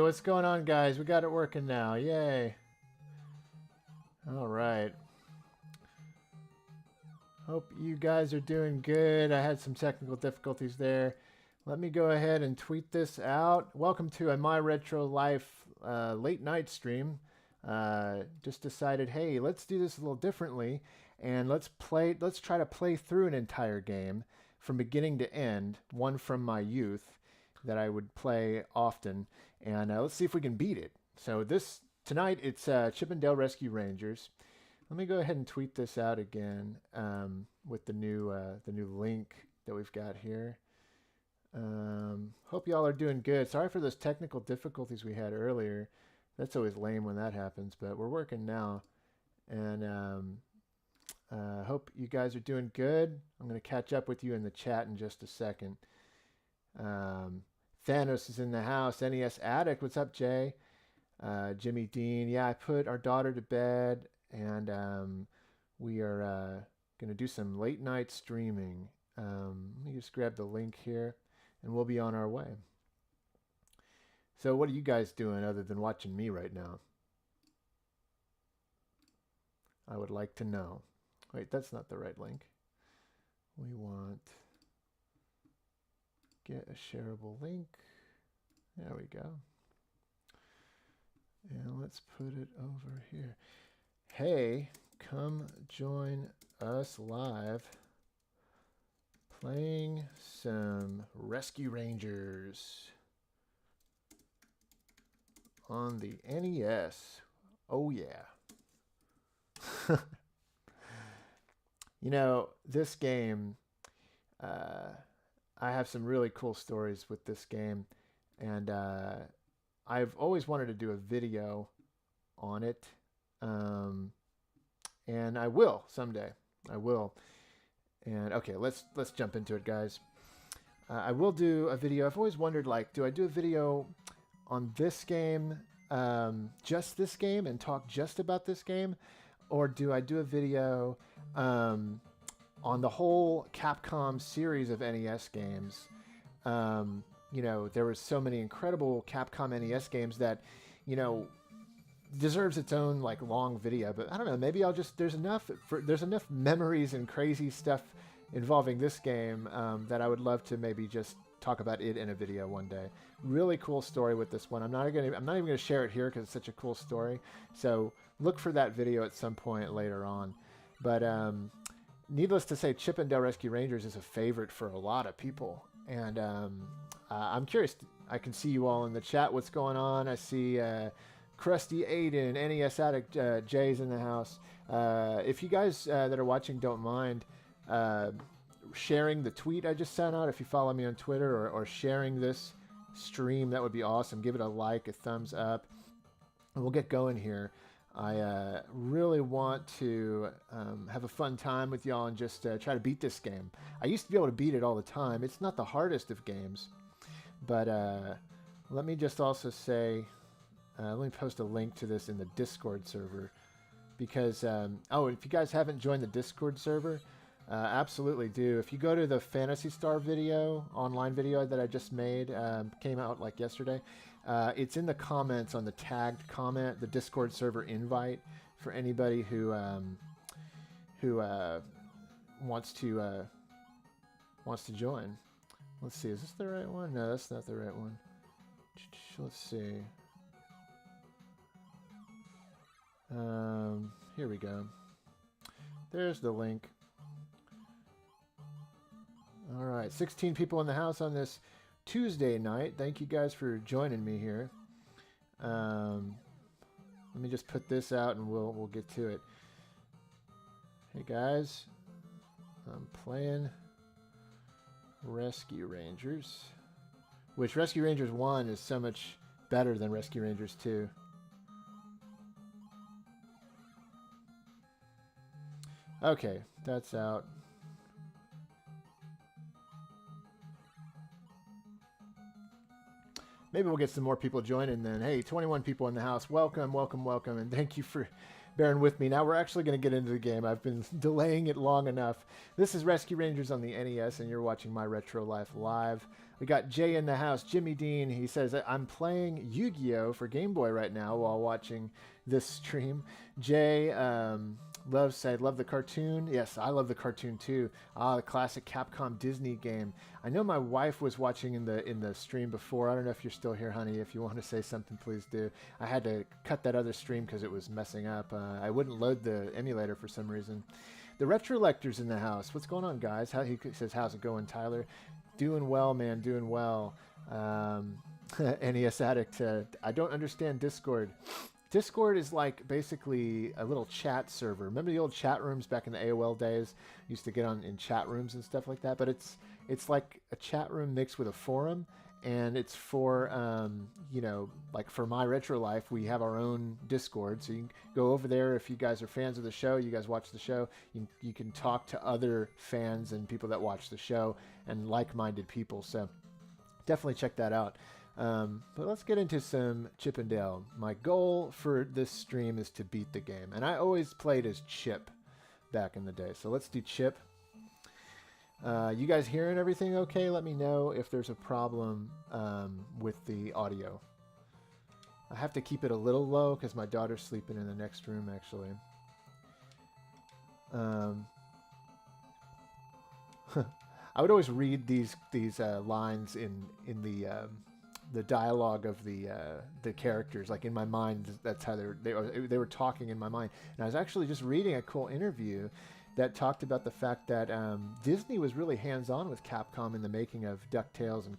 what's going on, guys? We got it working now. Yay. All right. Hope you guys are doing good. I had some technical difficulties there. Let me go ahead and tweet this out. Welcome to a My Retro Life late night stream. Just decided, hey, let's do this a little differently, and let's try to play through an entire game from beginning to end, one from my youth that I would play often, and let's see if we can beat it. So tonight it's Chip 'n Dale Rescue Rangers. Let me go ahead and tweet this out again with the new link that we've got here. Hope y'all are doing good. Sorry for those technical difficulties we had earlier. That's always lame when that happens, but we're working now, and hope you guys are doing good. I'm going to catch up with you in the chat in just a second. Thanos is in the house. NES Addict, what's up, Jay? Jimmy Dean, yeah, I put our daughter to bed, and we are going to do some late night streaming. Let me just grab the link here, and we'll be on our way. So what are you guys doing other than watching me right now? I would like to know. Wait, that's not the right link. We want get a shareable link. There we go. And let's put it over here. Hey, come join us live playing some Rescue Rangers on the NES. Oh yeah. You know, this game, I have some really cool stories with this game, and I've always wanted to do a video on it, and I will someday. I will. And okay, let's jump into it, guys. I will do a video. I've always wondered, like, do I do a video on this game, just this game, and talk just about this game, or do I do a video on the whole Capcom series of NES games? You know, there were so many incredible Capcom NES games that, you know, deserves its own like long video. But I don't know, maybe I'll just there's enough memories and crazy stuff involving this game that I would love to maybe just talk about it in a video one day. Really cool story with this one. I'm not even gonna share it here because it's such a cool story. So look for that video at some point later on. But needless to say, Chip 'n Dale Rescue Rangers is a favorite for a lot of people, and I'm curious. I can see you all in the chat. What's going on? I see Krusty Aiden, NES Addict, Jay's in the house. If you guys that are watching don't mind sharing the tweet I just sent out, if you follow me on Twitter, or sharing this stream, that would be awesome. Give it a like, a thumbs up, and we'll get going here. I really want to have a fun time with y'all and just try to beat this game. I used to be able to beat it all the time. It's not the hardest of games, but let me just also say, let me post a link to this in the Discord server, because, oh, if you guys haven't joined the Discord server, absolutely do. If you go to the Phantasy Star video, online video that I just made, came out like yesterday, it's in the comments on the tagged comment, the Discord server invite for anybody who wants to join. Let's see, is this the right one? No, that's not the right one. Let's see. Here we go. There's the link. All right, 16 people in the house on this Tuesday night. Thank you guys for joining me here. Let me just put this out and we'll get to it. Hey guys, I'm playing Rescue Rangers, which Rescue Rangers 1 is so much better than Rescue Rangers 2. Okay, that's out. Maybe we'll get some more people joining then. Hey, 21 people in the house. Welcome, welcome, welcome, and thank you for bearing with me. Now we're actually going to get into the game. I've been delaying it long enough. This is Rescue Rangers on the NES, and you're watching My Retro Life Live. We got Jay in the house, Jimmy Dean. He says, I'm playing Yu-Gi-Oh! For Game Boy right now while watching this stream. Jay I love the cartoon. Yes, I love the cartoon too. The classic Capcom Disney game. I know my wife was watching in the stream before. I don't know if you're still here, honey. If you want to say something, please do. I had to cut that other stream because it was messing up. I wouldn't load the emulator for some reason. The Retrolector's in the house. What's going on, guys? He says, how's it going, Tyler? Doing well, man. Doing well. NES Addict. I don't understand Discord. Discord is like basically a little chat server. Remember the old chat rooms back in the AOL days? Used to get on in chat rooms and stuff like that. But it's like a chat room mixed with a forum, and it's for like for My Retro Life, we have our own Discord. So you can go over there if you guys are fans of the show. You guys watch the show. You can talk to other fans and people that watch the show and like-minded people. So definitely check that out. But let's get into some Chip and Dale. My goal for this stream is to beat the game. And I always played as Chip back in the day. So let's do Chip. You guys hearing everything okay? Let me know if there's a problem with the audio. I have to keep it a little low because my daughter's sleeping in the next room, actually. I would always read these lines in the dialogue of the characters, like in my mind. That's how they were talking in my mind. And I was actually just reading a cool interview that talked about the fact that Disney was really hands-on with Capcom in the making of DuckTales and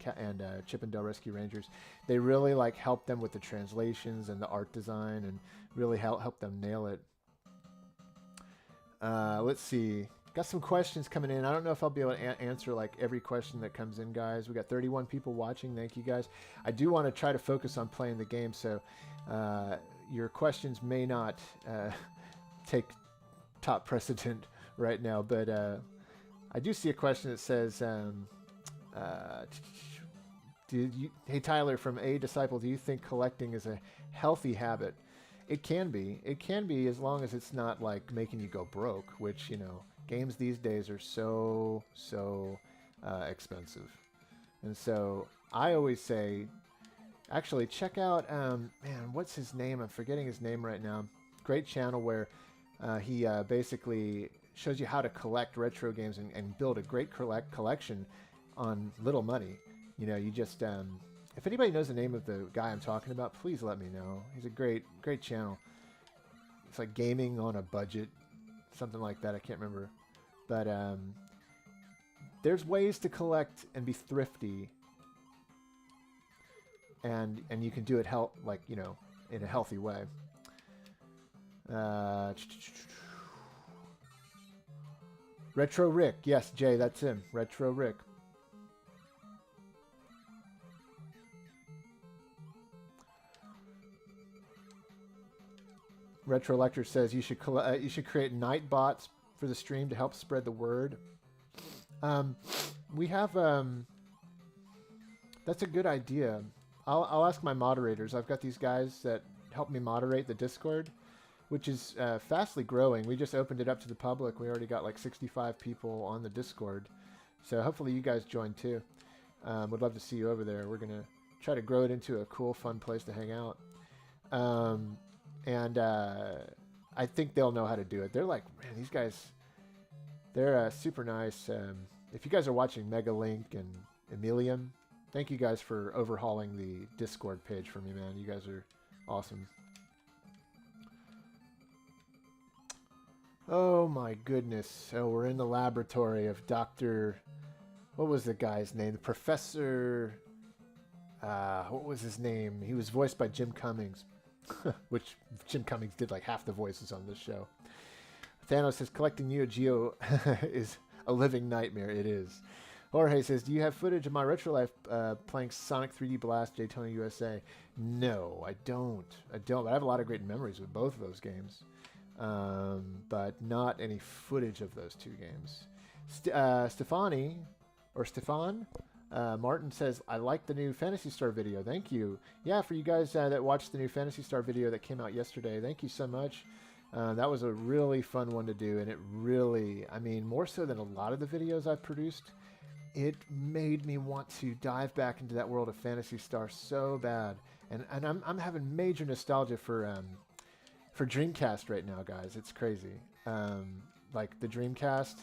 Chip and Dale Rescue Rangers. They really like helped them with the translations and the art design, and really helped them nail it. Let's see. Got some questions coming in. I don't know if I'll be able to answer like every question that comes in, guys. We got 31 people watching. Thank you, guys. I do want to try to focus on playing the game, so your questions may not take top precedent right now, but I do see a question that says, hey Tyler from A Disciple, do you think collecting is a healthy habit? It can be. It can be, as long as it's not like making you go broke, which, games these days are so expensive. And so I always say, actually check out, man, what's his name? I'm forgetting his name right now. Great channel where he basically shows you how to collect retro games and build a great collection on little money. You just, if anybody knows the name of the guy I'm talking about, please let me know. He's a great channel. It's like gaming on a budget, something like that. I can't remember. But there's ways to collect and be thrifty, and you can do it in a healthy way. Retro Rick, yes, Jay, that's him. Retro Rick. Retro Lecture says you should create night bots for the stream to help spread the word. We have that's a good idea. I'll ask my moderators. I've got these guys that help me moderate the Discord, which is fastly growing. We just opened it up to the public. We already got like 65 people on the Discord, so hopefully you guys join too. Would love to see you over there. We're gonna try to grow it into a cool, fun place to hang out. And I think they'll know how to do it. They're like, man, these guys, they're super nice. If you guys are watching Megalink and Emilium, thank you guys for overhauling the Discord page for me, man. You guys are awesome. Oh my goodness. Oh, we're in the laboratory of Dr. What was the guy's name? The Professor... what was his name? He was voiced by Jim Cummings. Which Jim Cummings did like half the voices on this show. Thanos says collecting Neo Geo is a living nightmare. It is. Jorge says, do you have footage of My Retro Life playing Sonic 3D Blast Daytona USA? No, I don't. But I have a lot of great memories with both of those games. But not any footage of those two games. Stefan Martin says, I like the new Phantasy Star video. Thank you. Yeah, for you guys that watched the new Phantasy Star video that came out yesterday, thank you so much. That was a really fun one to do, and it really, I mean, more so than a lot of the videos I've produced, it made me want to dive back into that world of Phantasy Star so bad. And I'm having major nostalgia for Dreamcast right now, guys. It's crazy. Like the Dreamcast,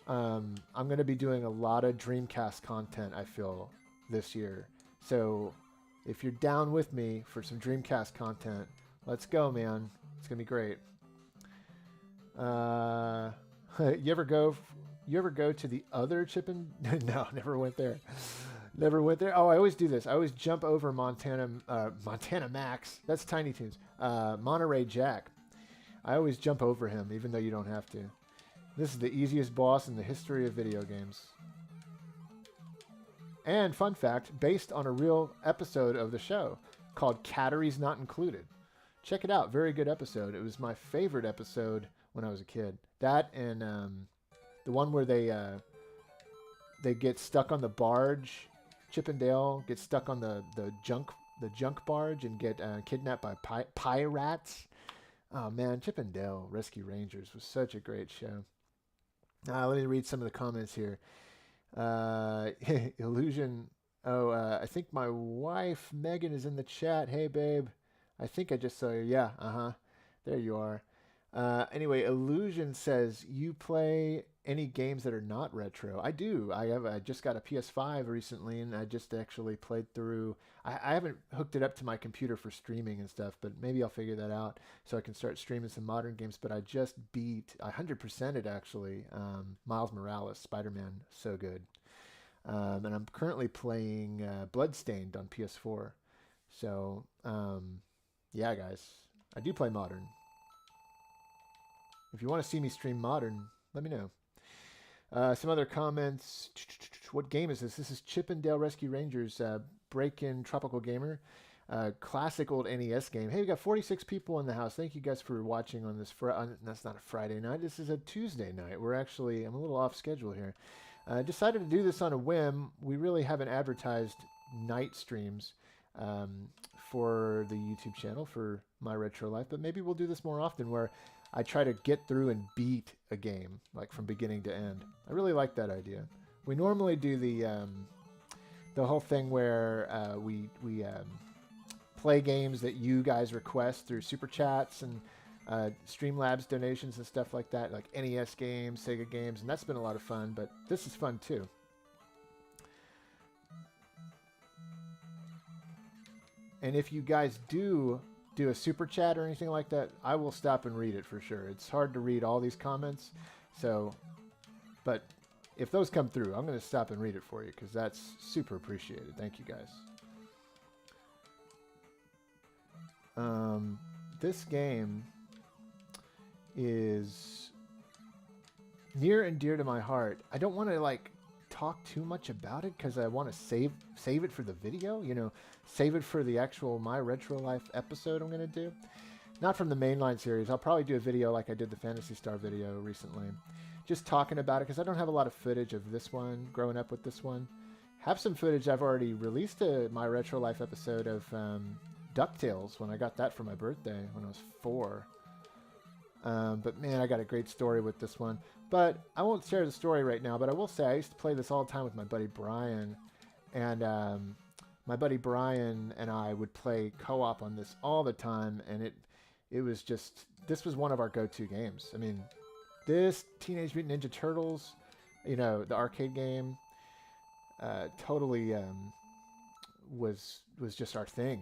I'm going to be doing a lot of Dreamcast content, I feel, this year. So if you're down with me for some Dreamcast content, let's go, man. It's going to be great. You ever go to the other Chippin'? No, never went there. Never went there. Oh, I always do this. I always jump over Montana Max. That's Tiny Toons. Monterey Jack. I always jump over him, even though you don't have to. This is the easiest boss in the history of video games. And fun fact, based on a real episode of the show called Catteries Not Included. Check it out. Very good episode. It was my favorite episode when I was a kid. That and the one where they get stuck on the barge. Chip and Dale get stuck on the junk barge and get kidnapped by pirates. Oh man, Chip and Dale Rescue Rangers was such a great show. Let me read some of the comments here. Illusion. Oh, I think my wife Megan is in the chat. Hey babe, I think I just saw you. Yeah, there you are. Anyway, Illusion says, you play any games that are not retro? I do. I just got a PS5 recently, and I just actually played through. I haven't hooked it up to my computer for streaming and stuff, but maybe I'll figure that out so I can start streaming some modern games. But I just beat 100%ed actually. Miles Morales, Spider-Man, so good. And I'm currently playing Bloodstained on PS4. So yeah, guys, I do play modern. If you want to see me stream modern, let me know. Some other comments. What game is this? This is Chip and Dale Rescue Rangers, Break-In Tropical Gamer. Classic old NES game. Hey, we got 46 people in the house. Thank you guys for watching on this. That's not a Friday night. This is a Tuesday night. I'm a little off schedule here. Decided to do this on a whim. We really haven't advertised night streams for the YouTube channel for My Retro Life, but maybe we'll do this more often where I try to get through and beat a game, like from beginning to end. I really like that idea. We normally do the whole thing where we play games that you guys request through Super Chats and Streamlabs donations and stuff like that, like NES games, Sega games, and that's been a lot of fun, but this is fun too. And if you guys do a super chat or anything like that, I will stop and read it for sure. It's hard to read all these comments, but if those come through, I'm going to stop and read it for you because that's super appreciated. Thank you guys. This game is near and dear to my heart. I don't want to talk too much about it because I want to save it for the video, save it for the actual My Retro Life episode I'm going to do. Not from the mainline series. I'll probably do a video like I did the Phantasy Star video recently. Just talking about it because I don't have a lot of footage of this one, growing up with this one. Have some footage. I've already released a My Retro Life episode of DuckTales when I got that for my birthday when I was 4. But man, I got a great story with this one. But I won't share the story right now, but I will say I used to play this all the time with my buddy Brian. And my buddy Brian and I would play co-op on this all the time. And it was just, this was one of our go-to games. I mean, this Teenage Mutant Ninja Turtles, the arcade game, totally was just our thing.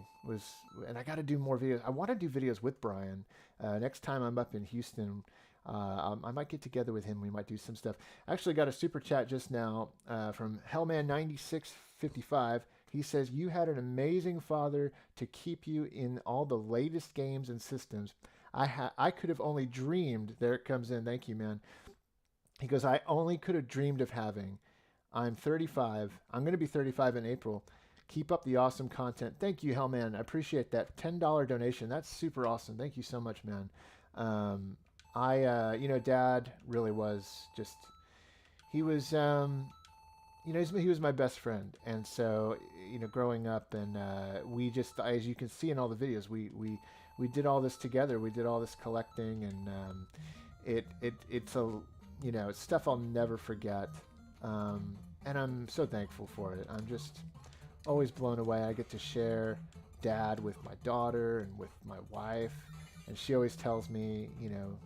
And I got to do more videos. I want to do videos with Brian. Next time I'm up in Houston, I might get together with him. We might do some stuff. I actually got a super chat just now from Hellman9655. He says, you had an amazing father to keep you in all the latest games and systems. I could have only dreamed. There it comes in. Thank you, man. He goes, I only could have dreamed of having. I'm 35. I'm going to be 35 in April. Keep up the awesome content. Thank you, Hellman. I appreciate that. $10 donation. That's super awesome. Thank you so much, man. Dad really was just, he was, he was my best friend. And so, growing up and we just, as you can see in all the videos, we we did all this together. We did all this collecting, and it's a, you know, it's stuff I'll never forget. And I'm so thankful for it. I'm just always blown away. I get to share Dad with my daughter and with my wife, and she always tells me, you know,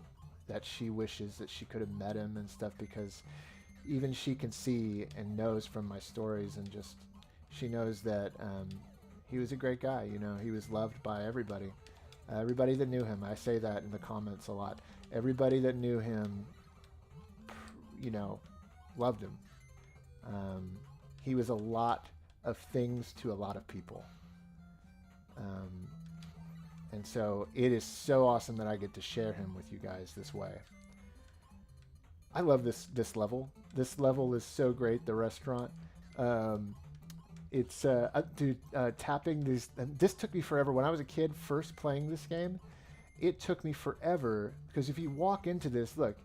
that she wishes that she could have met him and stuff, because even she can see and knows from my stories, and just she knows that he was a great guy. You know, he was loved by everybody. Everybody that knew him. I say that in the comments a lot. Everybody that knew him, you know, loved him. He was a lot of things to a lot of people. And so it is so awesome that I get to share him with you guys this way. I love this level. This level is so great, the restaurant. It's tapping these. This took me forever. When I was a kid first playing this game, it took me forever, because if you walk into this, look,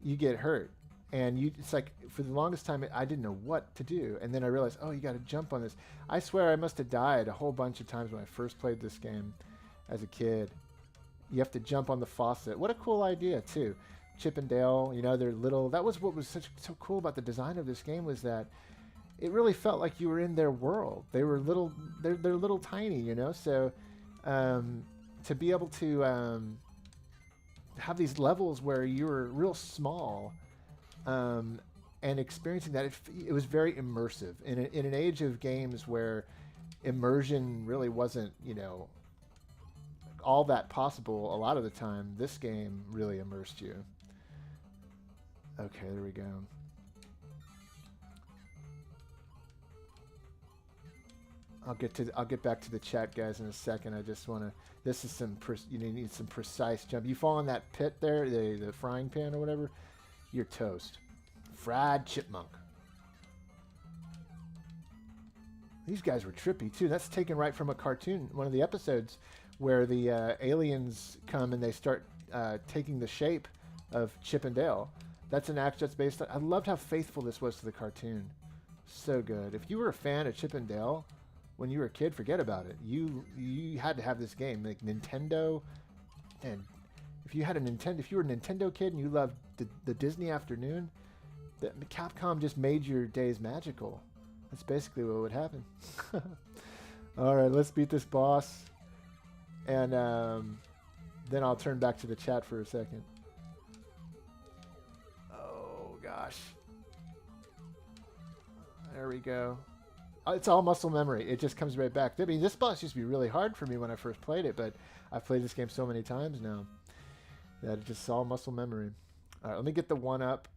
you get hurt. And it's like, for the longest time, I didn't know what to do. And then I realized, oh, you got to jump on this. I swear I must have died a whole bunch of times when I first played this game as a kid. You have to jump on the faucet. What a cool idea, too. Chip and Dale, you know, they're little. That was what was so cool about the design of this game, was that it really felt like you were in their world. They were little, they're little tiny, you know. So to be able to have these levels where you were real small, and experiencing that, it was very immersive in an age of games where immersion really wasn't, you know, all that possible. A lot of the time, this game really immersed you. Okay, there we go. I'll get back to the chat, guys, in a second. I just want to. This is you need some precise jump. You fall in that pit there, the frying pan or whatever. You're toast. Fried chipmunk. These guys were trippy too. That's taken right from a cartoon. One of the episodes where the aliens come and they start taking the shape of Chip and Dale. That's an act that's based on. I loved how faithful this was to the cartoon. So good. If you were a fan of Chip and Dale when you were a kid, forget about it. You had to have this game. Like Nintendo, and if you had a Nintendo, if you were a Nintendo kid and you loved the Disney afternoon, the Capcom just made your days magical. That's basically what would happen. All right, let's beat this boss, and then I'll turn back to the chat for a second. Oh gosh, there we go. It's all muscle memory. It just comes right back. I mean, this boss used to be really hard for me when I first played it, but I've played this game so many times now that it's just all muscle memory. All right, let me get the 1-up,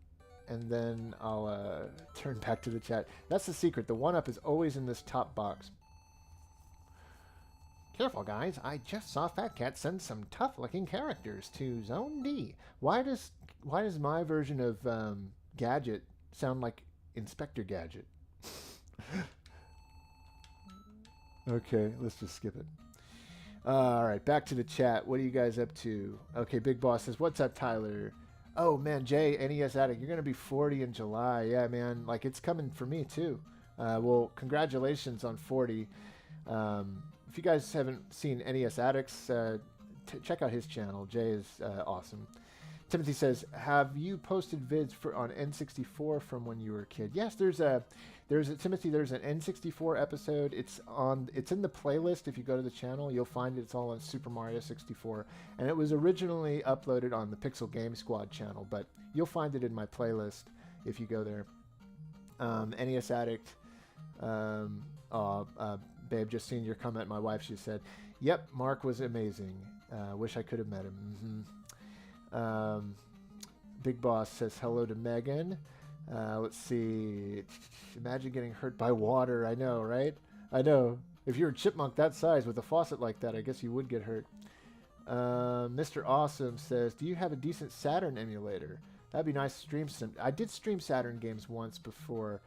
and then I'll turn back to the chat. That's the secret. The 1-up is always in this top box. Careful, guys. I just saw Fat Cat send some tough-looking characters to Zone D. Why does my version of Gadget sound like Inspector Gadget? Okay, let's just skip it. All right, back to the chat. What are you guys up to? Okay, Big Boss says, what's up, Tyler? Oh, man, Jay, NES Addict, you're going to be 40 in July. Yeah, man, like, it's coming for me, too. Well, congratulations on 40. If you guys haven't seen NES Addicts, check out his channel. Jay is awesome. Timothy says, have you posted vids on N64 from when you were a kid? Yes, there's an N64 episode. It's in the playlist. If you go to the channel, you'll find it's all on Super Mario 64. And it was originally uploaded on the Pixel Game Squad channel, but you'll find it in my playlist if you go there. NES Addict. Babe, just seen your comment. My wife, she said, yep, Mark was amazing. Wish I could have met him. Big Boss says hello to Megan. Let's see. Imagine getting hurt by water. I know, right? I know. If you're a chipmunk that size with a faucet like that, I guess you would get hurt. Mr. Awesome says, do you have a decent Saturn emulator? That'd be nice to stream some. I did stream Saturn games once before.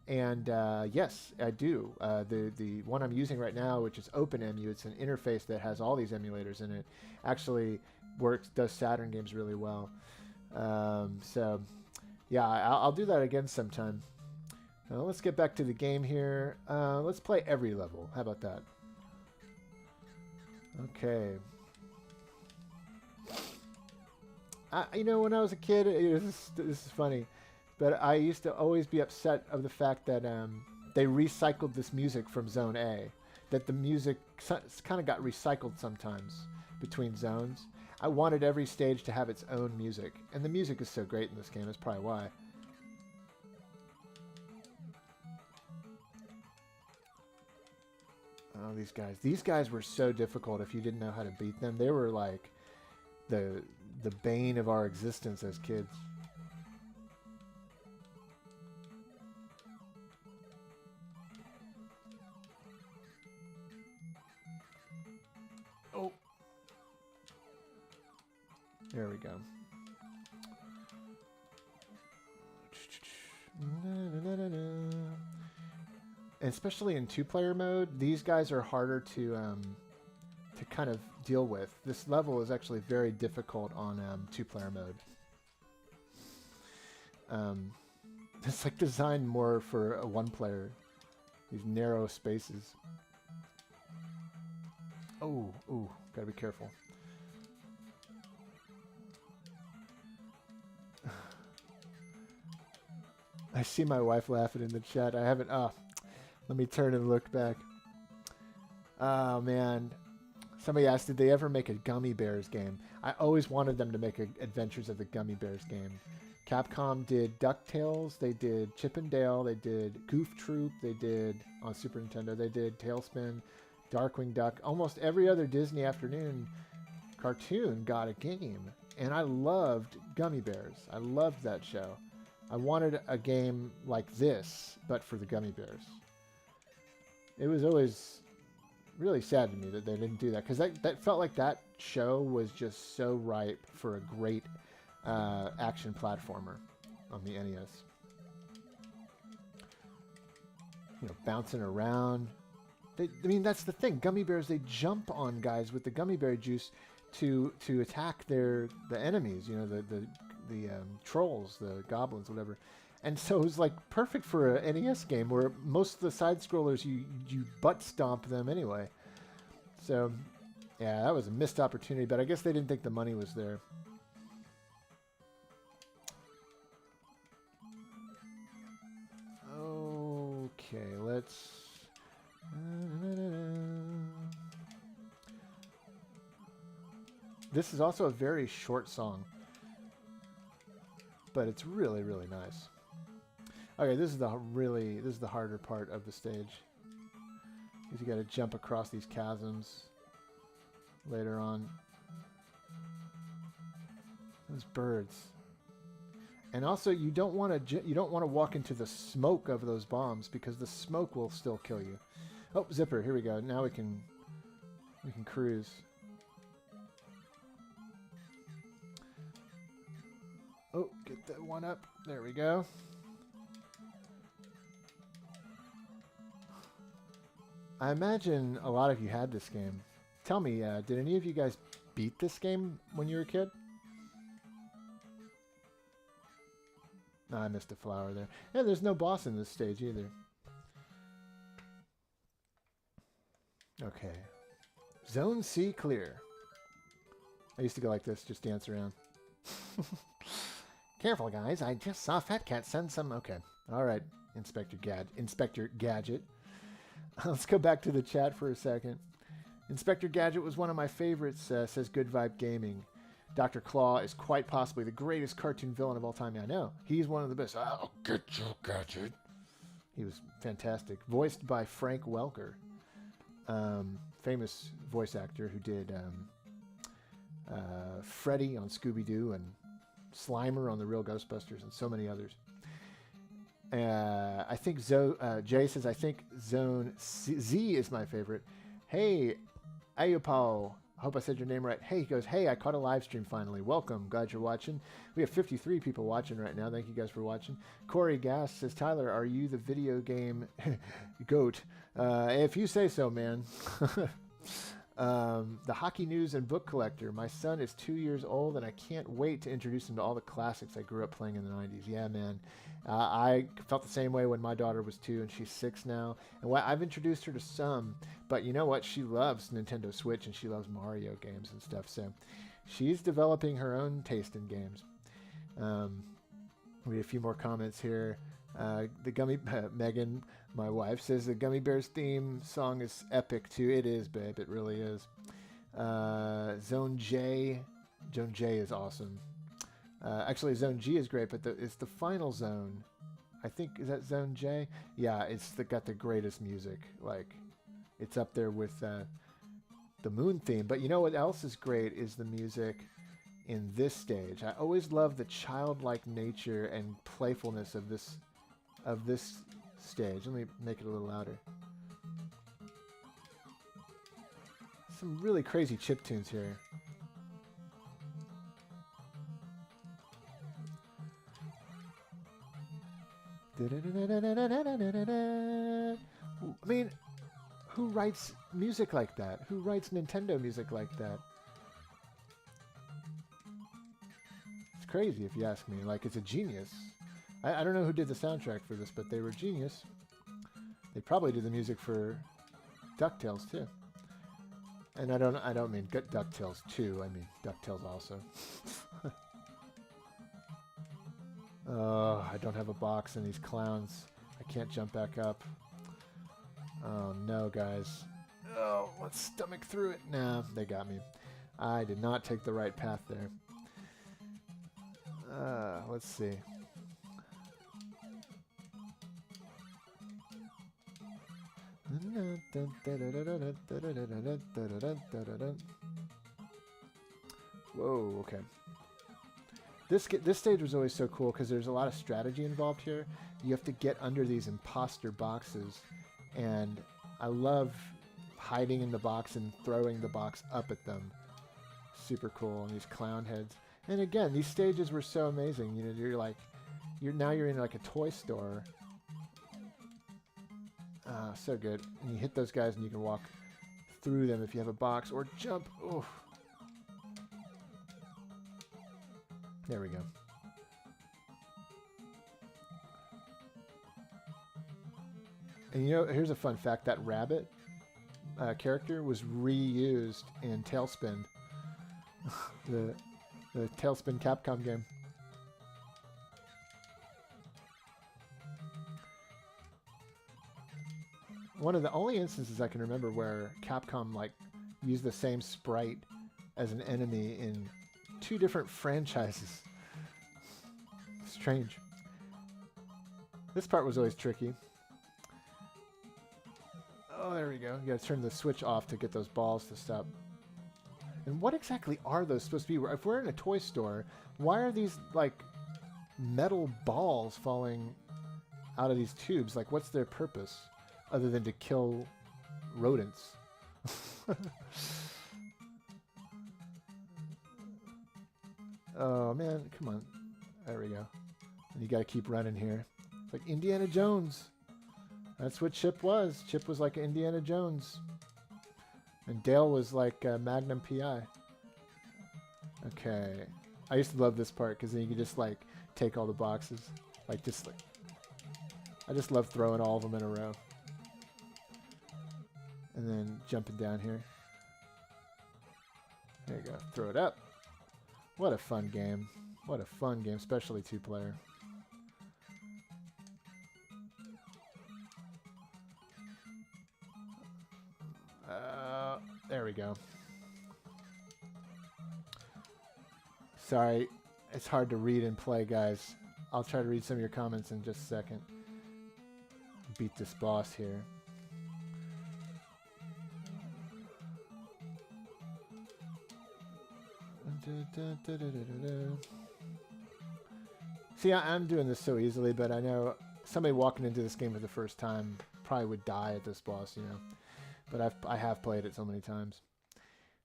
Yes, I do. The one I'm using right now, which is OpenEmu, it's an interface that has all these emulators in it, actually does Saturn games really well. So, yeah, I'll do that again sometime. Let's get back to the game here. Let's play every level. How about that? Okay. You know, when I was a kid, this is funny, but I used to always be upset of the fact that they recycled this music from Zone A. That the music kind of got recycled sometimes between zones. I wanted every stage to have its own music, and the music is so great in this game. That's probably why. Oh, these guys. These guys were so difficult if you didn't know how to beat them. They were like the bane of our existence as kids. Oh. There we go. Especially in two-player mode, these guys are harder to kind of deal with. This level is actually very difficult on two-player mode. It's like designed more for a one-player. These narrow spaces. Oh, ooh, gotta be careful. I see my wife laughing in the chat. I haven't. Let me turn and look back. Oh, man. Somebody asked, did they ever make a Gummy Bears game? I always wanted them to make a Adventures of the Gummy Bears game. Capcom did DuckTales. They did Chip and Dale. They did Goof Troop. They did, on Super Nintendo, they did Tailspin, Darkwing Duck. Almost every other Disney Afternoon cartoon got a game. And I loved Gummy Bears. I loved that show. I wanted a game like this, but for the Gummy Bears. It was always really sad to me that they didn't do that, because that felt like that show was just so ripe for a great action platformer on the NES. You know, bouncing around. I mean, that's the thing. Gummy Bears, they jump on guys with the gummy bear juice to attack the enemies. You know, the trolls, the goblins, whatever. And so it was like perfect for a NES game where most of the side scrollers you butt stomp them anyway. So yeah, that was a missed opportunity, but I guess they didn't think the money was there. Okay, let's This is also a very short song, but it's really, really nice. Okay, this is the harder part of the stage. Because you got to jump across these chasms later on. Those birds. And also, you don't want to walk into the smoke of those bombs, because the smoke will still kill you. Oh, zipper! Here we go. Now we can cruise. Oh, get that one up. There we go. I imagine a lot of you had this game. Tell me, did any of you guys beat this game when you were a kid? No, I missed a flower there. Yeah, there's no boss in this stage either. Okay. Zone C clear. I used to go like this, just dance around. Careful, guys. I just saw Fat Cat send some... Okay. All right, Inspector Gadget. Let's go back to the chat for a second. Inspector Gadget was one of my favorites, says Good Vibe Gaming. Dr. Claw is quite possibly the greatest cartoon villain of all time. Yeah, I know. He's one of the best. I'll get you, Gadget. He was fantastic. Voiced by Frank Welker, famous voice actor who did Freddy on Scooby-Doo and Slimer on The Real Ghostbusters and so many others. I think Jay says, I think Zone Z is my favorite. Hey, Ayupao. I hope I said your name right. Hey, he goes, hey, I caught a live stream finally. Welcome. Glad you're watching. We have 53 people watching right now. Thank you guys for watching. Corey Gass says, Tyler, are you the video game goat? If you say so, man. The Hockey News and Book Collector. My son is 2 years old, and I can't wait to introduce him to all the classics I grew up playing in the 90s. Yeah, man. I felt the same way when my daughter was 2, and she's 6 now. And I've introduced her to some, but you know what? She loves Nintendo Switch, and she loves Mario games and stuff. So she's developing her own taste in games. We have a few more comments here. The Gummy Megan, my wife, says the Gummy Bears theme song is epic too. It is, babe. It really is. Zone J is awesome. Actually, Zone G is great, but it's the final zone. I think, is that Zone J? Yeah, it's got the greatest music. Like, it's up there with the Moon theme. But you know what else is great is the music in this stage. I always love the childlike nature and playfulness of this stage. Let me make it a little louder. Some really crazy chip tunes here. I mean, who writes music like that? Who writes Nintendo music like that? It's crazy if you ask me. Like, it's a genius. I don't know who did the soundtrack for this, but they were genius. They probably did the music for DuckTales too. And I don't mean DuckTales 2, I mean DuckTales also. Oh, I don't have a box and these clowns. I can't jump back up. Oh no, guys. Oh, let's stomach through it. Nah, they got me. I did not take the right path there. Let's see. Whoa, okay. This stage was always so cool because there's a lot of strategy involved here. You have to get under these imposter boxes, and I love hiding in the box and throwing the box up at them. Super cool, and these clown heads. And again, these stages were so amazing. You know, you're in like a toy store. So good. And you hit those guys and you can walk through them if you have a box or jump. Oof. There we go. And you know, here's a fun fact. That rabbit character was reused in Tailspin. the Tailspin Capcom game. One of the only instances I can remember where Capcom like used the same sprite as an enemy in 2 different franchises. Strange. This part was always tricky. Oh, there we go. You gotta turn the switch off to get those balls to stop. And what exactly are those supposed to be? If we're in a toy store, why are these like metal balls falling out of these tubes? Like, what's their purpose? Other than to kill rodents. Oh man, come on. There we go. And you gotta keep running here. It's like Indiana Jones. That's what Chip was. Chip was like Indiana Jones. And Dale was like Magnum P.I. Okay. I used to love this part because then you could just like take all the boxes. I just love throwing all of them in a row. And then jumping down here. There you go. Throw it up. What a fun game. What a fun game, especially 2-player. There we go. Sorry, it's hard to read and play, guys. I'll try to read some of your comments in just a second. Beat this boss here. See, I'm doing this so easily, but I know somebody walking into this game for the first time probably would die at this boss, you know. But I have played it so many times.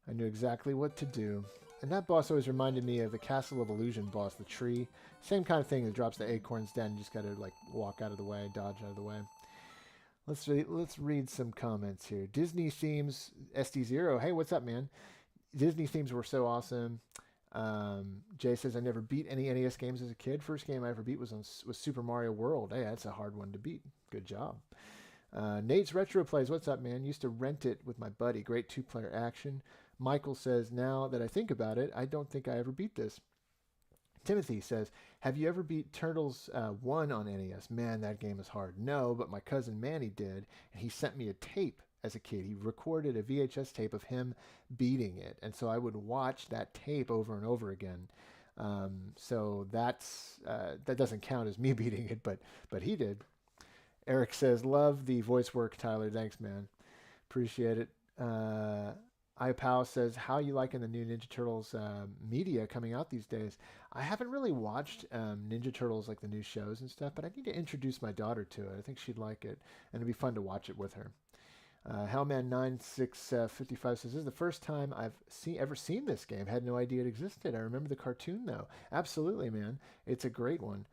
I knew exactly what to do. And that boss always reminded me of the Castle of Illusion boss, the tree. Same kind of thing that drops the acorns down. You just gotta like walk out of the way, dodge out of the way. Let's read some comments here. Disney themes, SD0. Hey, what's up, man? Disney themes were so awesome. Jay says, I never beat any NES games as a kid. First game I ever beat was Super Mario World. Hey, that's a hard one to beat. Good job. Nate's Retro Plays, what's up, man? Used to rent it with my buddy. Great two-player action. Michael says, now that I think about it, I don't think I ever beat this. Timothy says, have you ever beat Turtles 1 on NES? Man, that game is hard. No, but my cousin Manny did, and he sent me a tape as a kid. He recorded a VHS tape of him beating it, and so I would watch that tape over and over again. So that doesn't count as me beating it, but he did. Eric says, love the voice work, Tyler. Thanks, man. Appreciate it. iPow says, how you liking the new Ninja Turtles media coming out these days? I haven't really watched Ninja Turtles, like the new shows and stuff, but I need to introduce my daughter to it. I think she'd like it, and it'd be fun to watch it with her. Hellman9655 says, this is the first time I've ever seen this game. Had no idea it existed. I remember the cartoon, though. Absolutely, man. It's a great one.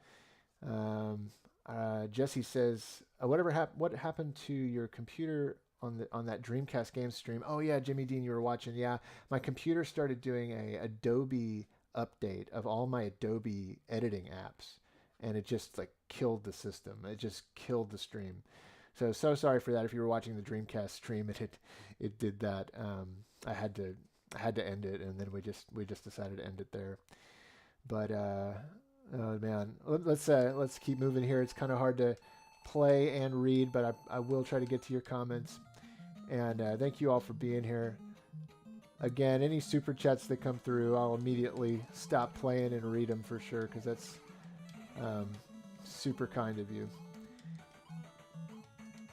Jesse says, what happened to your computer on that Dreamcast game stream? Oh yeah, Jimmy Dean, you were watching. Yeah, my computer started doing a Adobe update of all my Adobe editing apps, and it just like killed the system. It just killed the stream. So sorry for that. If you were watching the Dreamcast stream, it did that. I had to end it, and then we just decided to end it there. But oh man, let's keep moving here. It's kind of hard to play and read, but I will try to get to your comments. And thank you all for being here. Again, any super chats that come through, I'll immediately stop playing and read them for sure, because that's super kind of you.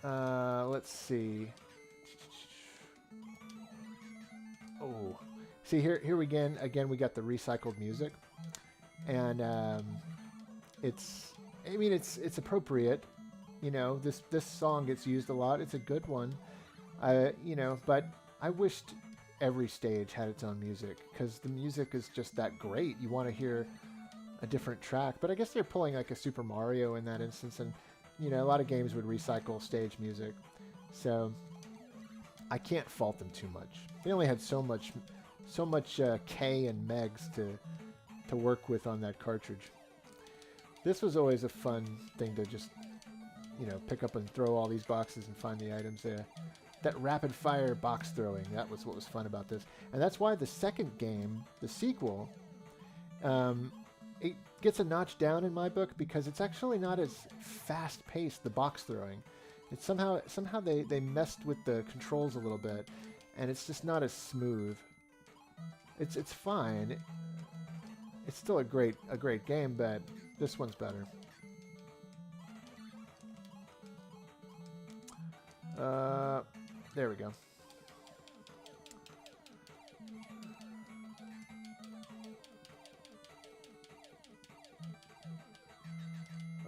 Let's see. Oh, see here we again we got the recycled music, and it's appropriate. You know, this song gets used a lot. It's a good one. But I wished every stage had its own music, because the music is just that great. You want to hear a different track, but I guess they're pulling like a Super Mario in that instance, and a lot of games would recycle stage music, so I can't fault them too much. They only had so much K and megs to work with on that cartridge. This was always a fun thing to just pick up and throw all these boxes and find the items there. That rapid fire box throwing, that was what was fun about this. And that's why the second game, the sequel, it gets a notch down in my book, because it's actually not as fast paced, the box throwing. It's somehow they messed with the controls a little bit, and it's just not as smooth. It's fine. It's still a great game, but this one's better. There we go.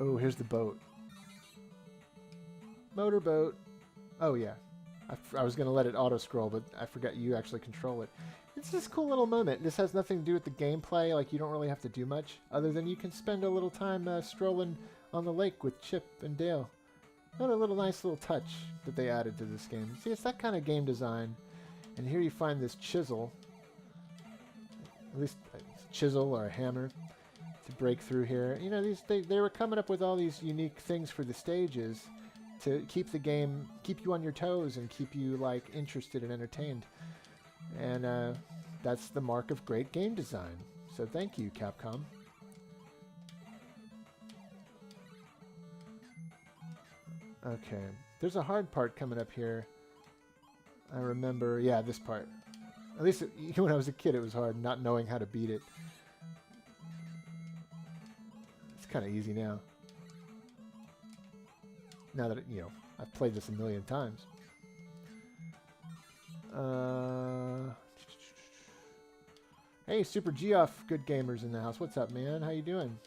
Oh, here's the boat. Motorboat. Oh, yeah. I was going to let it auto-scroll, but I forgot you actually control it. It's this cool little moment. This has nothing to do with the gameplay. Like, you don't really have to do much, other than you can spend a little time strolling on the lake with Chip and Dale. What a nice little touch that they added to this game. See, it's that kind of game design. And here you find this chisel. At least a chisel or a hammer to break through here. They were coming up with all these unique things for the stages to keep you on your toes and keep you interested and entertained. And that's the mark of great game design. So thank you, Capcom. Okay, there's a hard part coming up here. I remember, yeah, this part. At least when I was a kid, it was hard not knowing how to beat it. It's kind of easy now. Now that, I've played this a million times. Hey, Super Geoff, good gamers in the house. What's up, man? How you doing?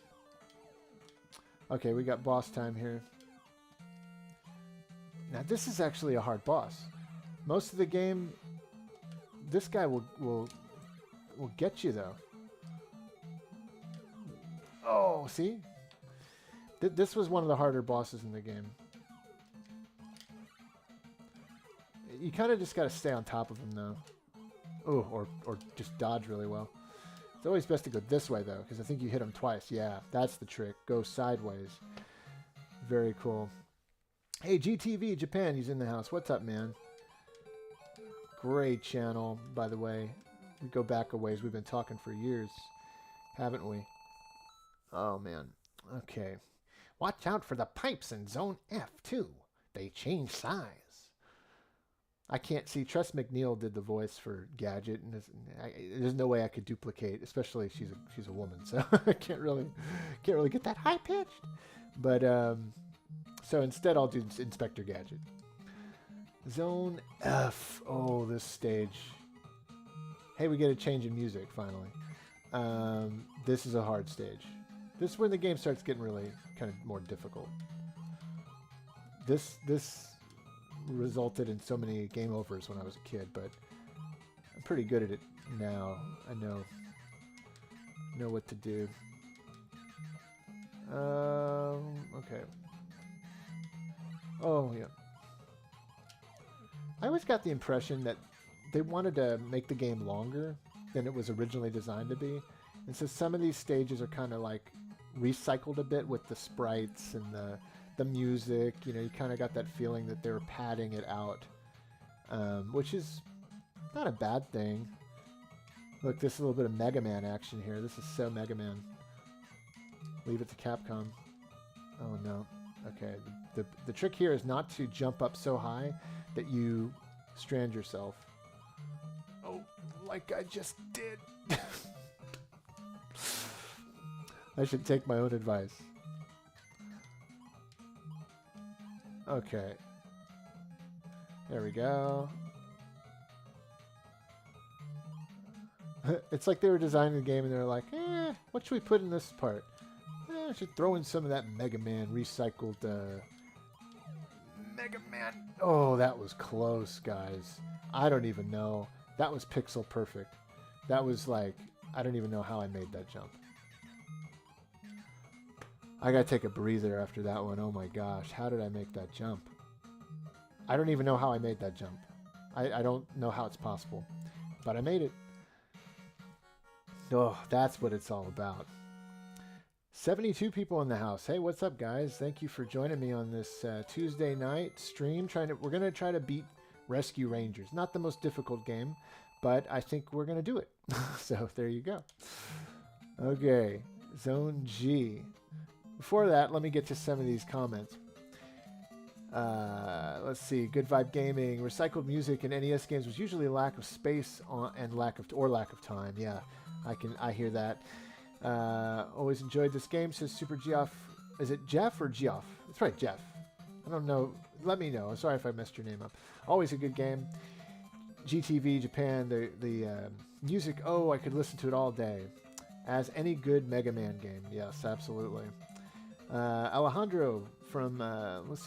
Okay, we got boss time here. Now, this is actually a hard boss. Most of the game, this guy will get you, though. Oh, see? This was one of the harder bosses in the game. You kind of just got to stay on top of them, though. Oh, or just dodge really well. It's always best to go this way, though, because I think you hit them twice. Yeah, that's the trick. Go sideways. Very cool. Hey, GTV Japan, he's in the house. What's up, man? Great channel, by the way. We go back a ways. We've been talking for years, haven't we? Oh, man. Okay. Watch out for the pipes in Zone F, too. They change size. I can't see. Tress McNeil did the voice for Gadget, and there's no way I could duplicate, especially she's a woman, so I can't really get that high pitched. But so instead, I'll do Inspector Gadget. Zone F. Oh, this stage. Hey, we get a change in music finally. This is a hard stage. This is when the game starts getting really kind of more difficult. This resulted in so many game overs when I was a kid, but I'm pretty good at it now. I know what to do. Okay. Oh, yeah. I always got the impression that they wanted to make the game longer than it was originally designed to be. And so some of these stages are kind of like recycled a bit with the sprites and the music. You know, you kind of got that feeling that they were padding it out, which is not a bad thing. Look, this is a little bit of Mega Man action here. This is so Mega Man. Leave it to Capcom. Oh, no. Okay, the trick here is not to jump up so high that you strand yourself. Oh, like I just did. I should take my own advice. Okay. There we go. It's like they were designing the game and they're like, what should we put in this part? I should throw in some of that Mega Man recycled Mega Man. Oh, that was close, guys. I don't even know. That was pixel perfect. That was like, I don't even know how I made that jump. I gotta take a breather after that one. Oh my gosh, how did I make that jump? I don't even know how I made that jump. I don't know how it's possible, but I made it. Oh, that's what it's all about. 72 people in the house. Hey, what's up, guys? Thank you for joining me on this Tuesday night stream. We're gonna try to beat Rescue Rangers. Not the most difficult game, but I think we're gonna do it. So there you go. Okay, Zone G. Before that, let me get to some of these comments. Let's see. Good Vibe Gaming. Recycled music in NES games was usually a lack of space and lack of time. Yeah, I hear that. Always enjoyed this game, says Super Geoff. Is it Jeff or Geoff? That's right, Jeff. I don't know. Let me know. I'm sorry if I messed your name up. Always a good game. GTV Japan. The music. Oh, I could listen to it all day. As any good Mega Man game. Yes, absolutely. Alejandro from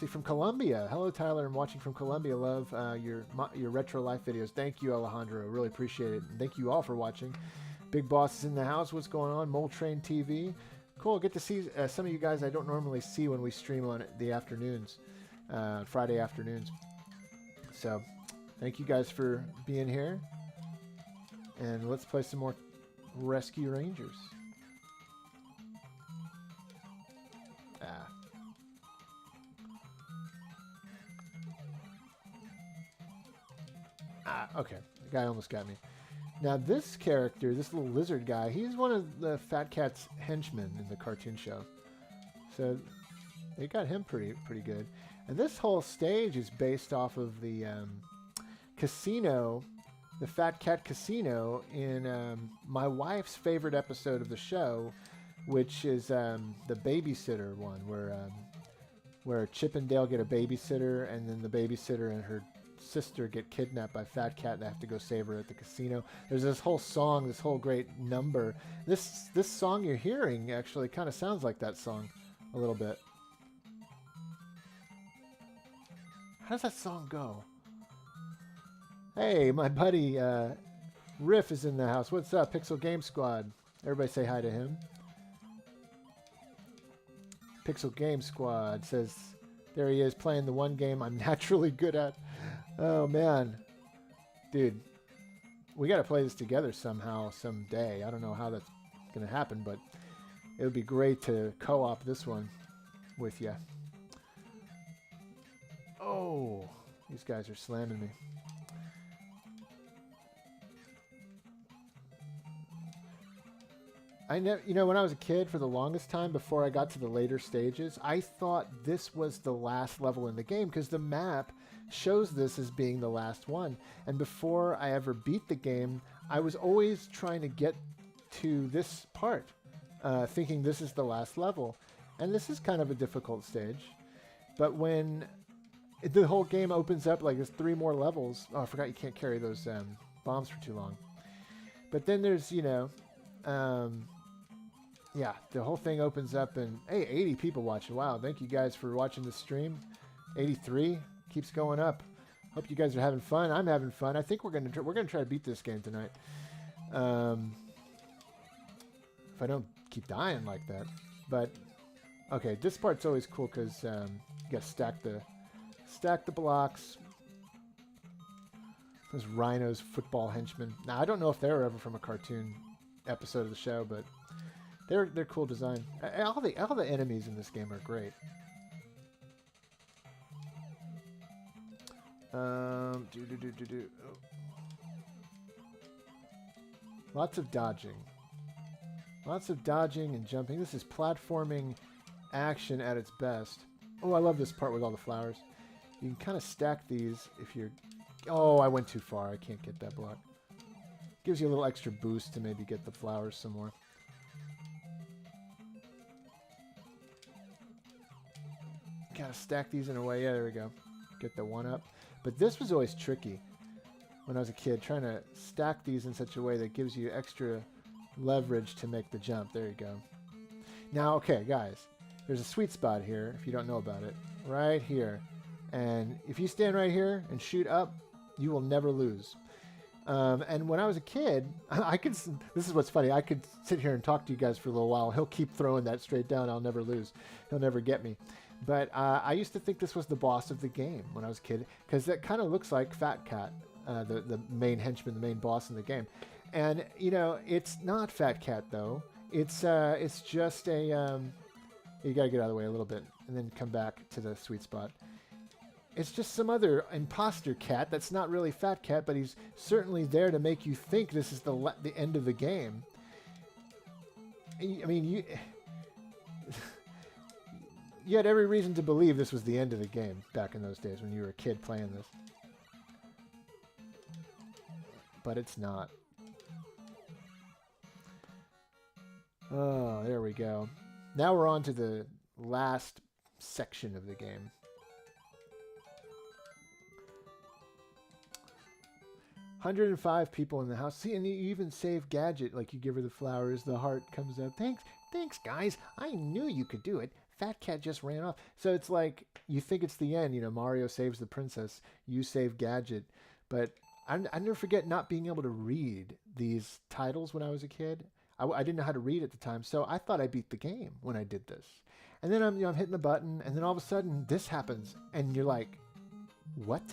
from Colombia. Hello, Tyler. I'm watching from Colombia. Love your retro life videos. Thank you, Alejandro. Really appreciate it. And thank you all for watching. Big Boss is in the house. What's going on? Mole Train TV. Cool. Get to see some of you guys I don't normally see when we stream on the afternoons, Friday afternoons. So, thank you guys for being here. And let's play some more Rescue Rangers. Okay. The guy almost got me. Now this character, this little lizard guy, he's one of the Fat Cat's henchmen in the cartoon show. So they got him pretty good. And this whole stage is based off of the casino, the Fat Cat Casino in my wife's favorite episode of the show, which is the babysitter one, where Chip and Dale get a babysitter, and then the babysitter and her sister get kidnapped by Fat Cat and they have to go save her at the casino. There's this whole song, this whole great number. This song you're hearing actually kind of sounds like that song a little bit. How does that song go? Hey, my buddy Riff is in the house. What's up, Pixel Game Squad? Everybody say hi to him. Pixel Game Squad says, there he is playing the one game I'm naturally good at. Oh man, dude, we got to play this together somehow, someday. I don't know how that's gonna happen, but it would be great to co-op this one with you. Oh, these guys are slamming me. When I was a kid, for the longest time before I got to the later stages, I thought this was the last level in the game because the map shows this as being the last one. And before I ever beat the game, I was always trying to get to this part, thinking this is the last level. And this is kind of a difficult stage. But when the whole game opens up, like there's 3 more levels. Oh, I forgot you can't carry those bombs for too long. But then there's, yeah, the whole thing opens up and, hey, 80 people watching. Wow, thank you guys for watching the stream. 83 keeps going up. Hope you guys are having fun. I'm having fun. I think we're gonna try to beat this game tonight. If I don't keep dying like that. But okay, this part's always cool because you gotta stack the blocks. Those rhinos, football henchmen. Now I don't know if they were ever from a cartoon episode of the show, but they're cool design. All the enemies in this game are great. Oh. Lots of dodging. Lots of dodging and jumping. This is platforming action at its best. Oh, I love this part with all the flowers. You can kind of stack these if you're... Oh, I went too far. I can't get that block. Gives you a little extra boost to maybe get the flowers some more. Gotta stack these in a way. Yeah, there we go. Get the one up. But this was always tricky when I was a kid, trying to stack these in such a way that gives you extra leverage to make the jump. There you go. Now, okay, guys, there's a sweet spot here, if you don't know about it, right here. And if you stand right here and shoot up, you will never lose. And when I was a kid, this is what's funny, I could sit here and talk to you guys for a little while. He'll keep throwing that straight down. I'll never lose. He'll never get me. But I used to think this was the boss of the game when I was a kid, because that kind of looks like Fat Cat, the main henchman, the main boss in the game. And, it's not Fat Cat, though. It's just a... you got to get out of the way a little bit and then come back to the sweet spot. It's just some other imposter cat that's not really Fat Cat, but he's certainly there to make you think this is the end of the game. I mean, you had every reason to believe this was the end of the game back in those days when you were a kid playing this. But it's not. Oh, there we go. Now we're on to the last section of the game. 105 people in the house. See, and you even save Gadget. Like, you give her the flowers, the heart comes up. Thanks, guys. I knew you could do it. Fat Cat just ran off. So it's like, you think it's the end. Mario saves the princess. You save Gadget. But I never forget not being able to read these titles when I was a kid. I didn't know how to read at the time, so I thought I beat the game when I did this. And then I'm hitting the button, and then all of a sudden, this happens. And you're like, what?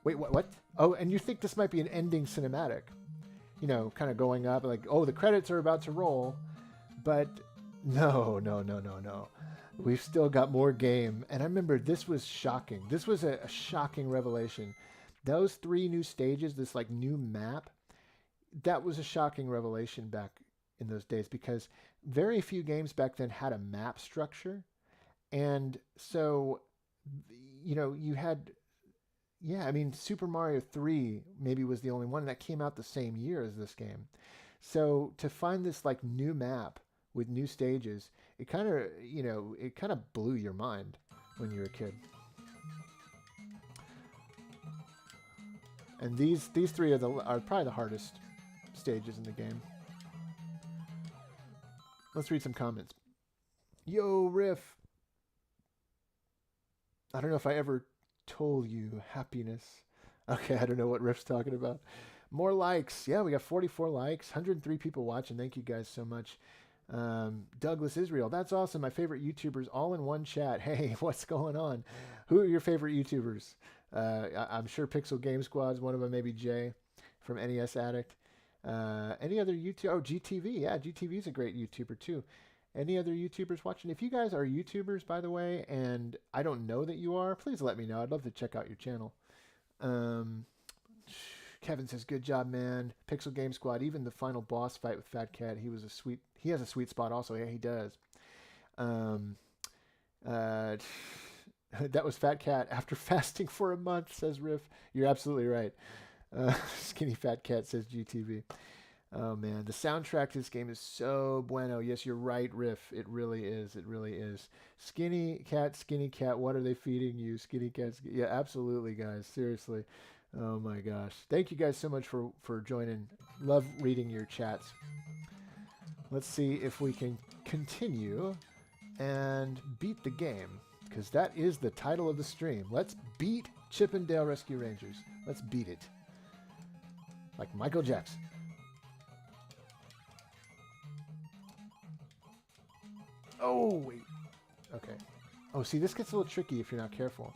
Wait, what? Oh, and you think this might be an ending cinematic. Kind of going up, like, oh, the credits are about to roll. But no. We've still got more game. And I remember this was shocking. This was a shocking revelation. Those 3 new stages, this like new map, that was a shocking revelation back in those days, because very few games back then had a map structure. And so, you had... Yeah, I mean, Super Mario 3 maybe was the only one that came out the same year as this game. So to find this like new map with new stages, it kind of blew your mind when you were a kid. And these 3 are probably the hardest stages in the game. Let's read some comments. Yo, Riff. I don't know if I ever told you happiness. Okay, I don't know what Riff's talking about. More likes. Yeah, we got 44 likes, 103 people watching. Thank you guys so much. Douglas Israel, that's awesome. My favorite YouTubers all in one chat. Hey, what's going on? Who are your favorite YouTubers? I'm sure Pixel Game Squad's one of them, maybe Jay from NES Addict. Any other YouTube? Oh, GTV. Yeah, GTV is a great YouTuber too. Any other YouTubers watching? If you guys are YouTubers, by the way, and I don't know that you are, please let me know. I'd love to check out your channel. Kevin says, "Good job, man. Pixel Game Squad. Even the final boss fight with Fat Cat, he has a sweet spot also. Yeah, he does. That was Fat Cat after fasting for a month," says Riff. You're absolutely right. Skinny Fat Cat says GTV. Oh man, the soundtrack to this game is so bueno. Yes, you're right, Riff. It really is. It really is. Skinny Cat, what are they feeding you? Skinny Cat, yeah, absolutely, guys. Seriously. Oh my gosh. Thank you guys so much for joining. Love reading your chats. Let's see if we can continue and beat the game, because that is the title of the stream. Let's beat Chippendale Rescue Rangers. Let's beat it. Like Michael Jackson. Oh, wait. Okay. Oh, see, this gets a little tricky if you're not careful.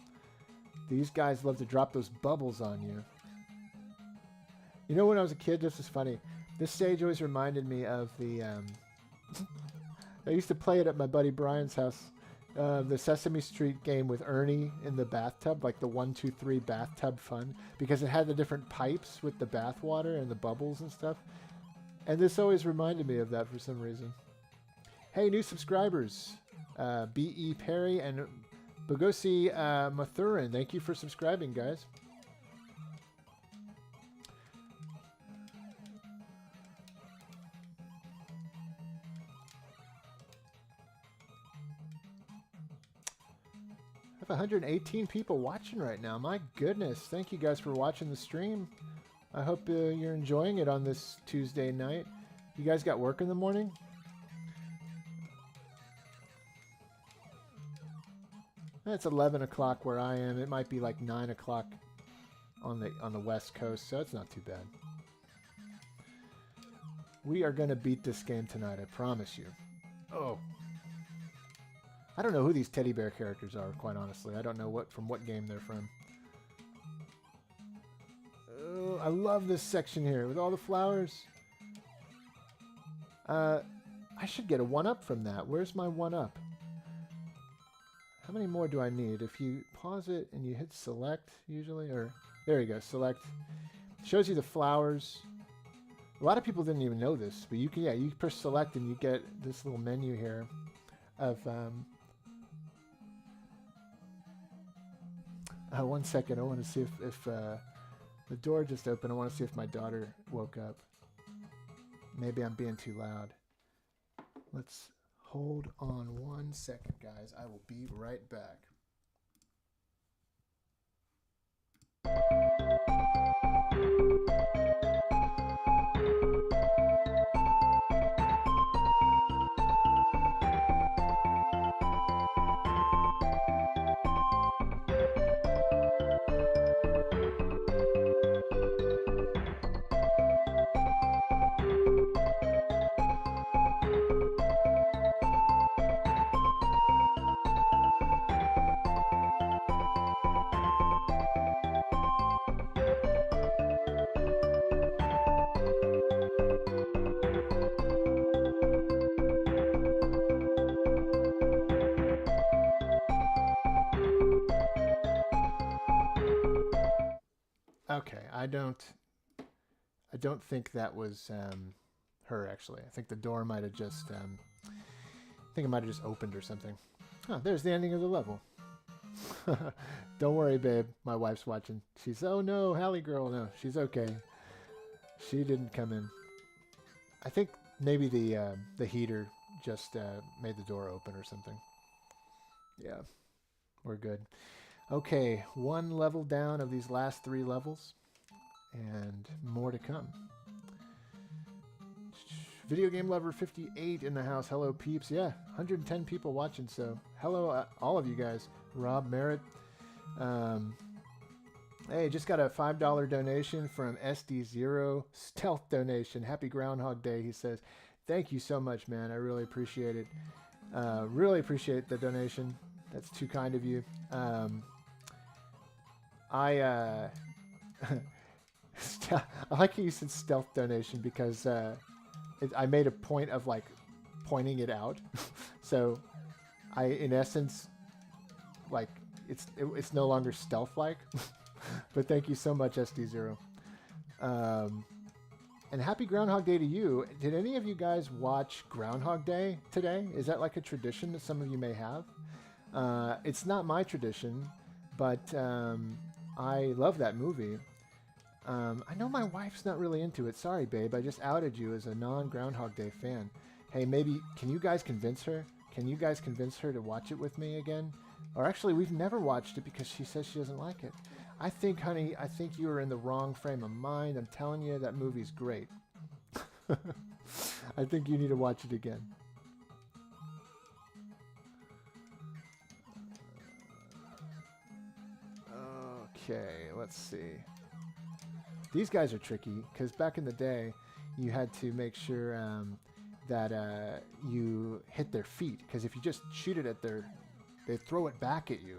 These guys love to drop those bubbles on you. You know, when I was a kid, this is funny. This stage always reminded me of the... I used to play it at my buddy Brian's house. The Sesame Street game with Ernie in the bathtub, like the 1, 2, 3 bathtub fun, because it had the different pipes with the bath water and the bubbles and stuff. And this always reminded me of that for some reason. Hey, new subscribers. B.E. Perry and Bogosi Mathurin. Thank you for subscribing, guys. I have 118 people watching right now. My goodness. Thank you guys for watching the stream. I hope you're enjoying it on this Tuesday night. You guys got work in the morning? It's 11 o'clock where I am. It might be like 9 o'clock on the West Coast, so it's not too bad. We are going to beat this game tonight, I promise you. Oh. I don't know who these teddy bear characters are, quite honestly. I don't know from what game they're from. Oh, I love this section here with all the flowers. I should get a 1-up from that. Where's my 1-up? How many more do I need? If you pause it and you hit select, usually, or there you go, select. Shows you the flowers. A lot of people didn't even know this, but you can, yeah, you press select and you get this little menu here of, 1 second, I want to see if the door just opened. I want to see if my daughter woke up. Maybe I'm being too loud. Let's hold on 1 second, guys. I will be right back. Okay, I don't think that was her, actually. I think the door might have just, I think it might have just opened or something. Oh, there's the ending of the level. Don't worry, babe. My wife's watching. She's, oh no, Hallie girl, no, she's okay. She didn't come in. I think maybe the heater just made the door open or something. Yeah, we're good. Okay, 1 level down of these last 3 levels, and more to come. Video Game Lover 58 in the house. Hello, peeps. Yeah, 110 people watching, so hello, all of you guys. Rob Merritt. Hey, just got a $5 donation from SD0. Stealth donation. Happy Groundhog Day, he says. Thank you so much, man. I really appreciate it. Really appreciate the donation. That's too kind of you. I I like how you said stealth donation because I made a point of like pointing it out. So I, in essence, like it's no longer stealth like. But thank you so much, SD0. And happy Groundhog Day to you. Did any of you guys watch Groundhog Day today? Is that like a tradition that some of you may have? It's not my tradition, but I love that movie. I know my wife's not really into it. Sorry, babe. I just outed you as a non-Groundhog Day fan. Hey, maybe, can you guys convince her? Can you guys convince her to watch it with me again? Or actually, we've never watched it because she says she doesn't like it. I think, honey, I think you are in the wrong frame of mind. I'm telling you, that movie's great. I think you need to watch it again. Okay, let's see. These guys are tricky because back in the day, you had to make sure that you hit their feet, because if you just shoot it at they throw it back at you.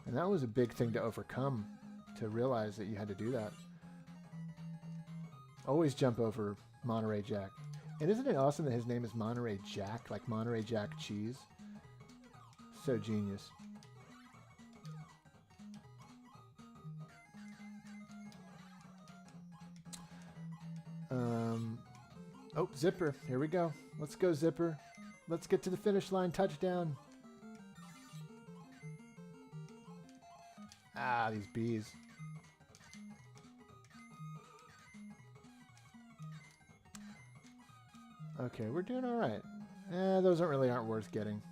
And that was a big thing to overcome, to realize that you had to do that. Always jump over Monterey Jack. And isn't it awesome that his name is Monterey Jack, like Monterey Jack cheese? So genius. Oh, Zipper. Here we go. Let's go, Zipper. Let's get to the finish line. Touchdown. Ah, these bees. Okay, we're doing all right. Those aren't worth getting.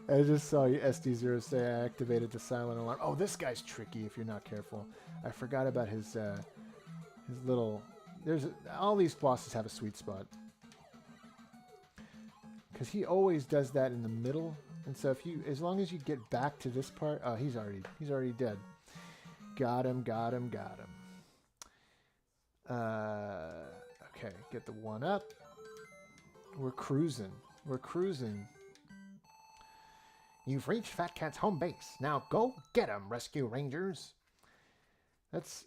I just saw you, SD0, say I activated the silent alarm. Oh, this guy's tricky if you're not careful. I forgot about his little... all these bosses have a sweet spot. Because he always does that in the middle. And so if you, as long as you get back to this part... Oh, he's already dead. Got him. Okay, get the one up. We're cruising. You've reached Fat Cat's home base. Now go get him, Rescue Rangers. That's...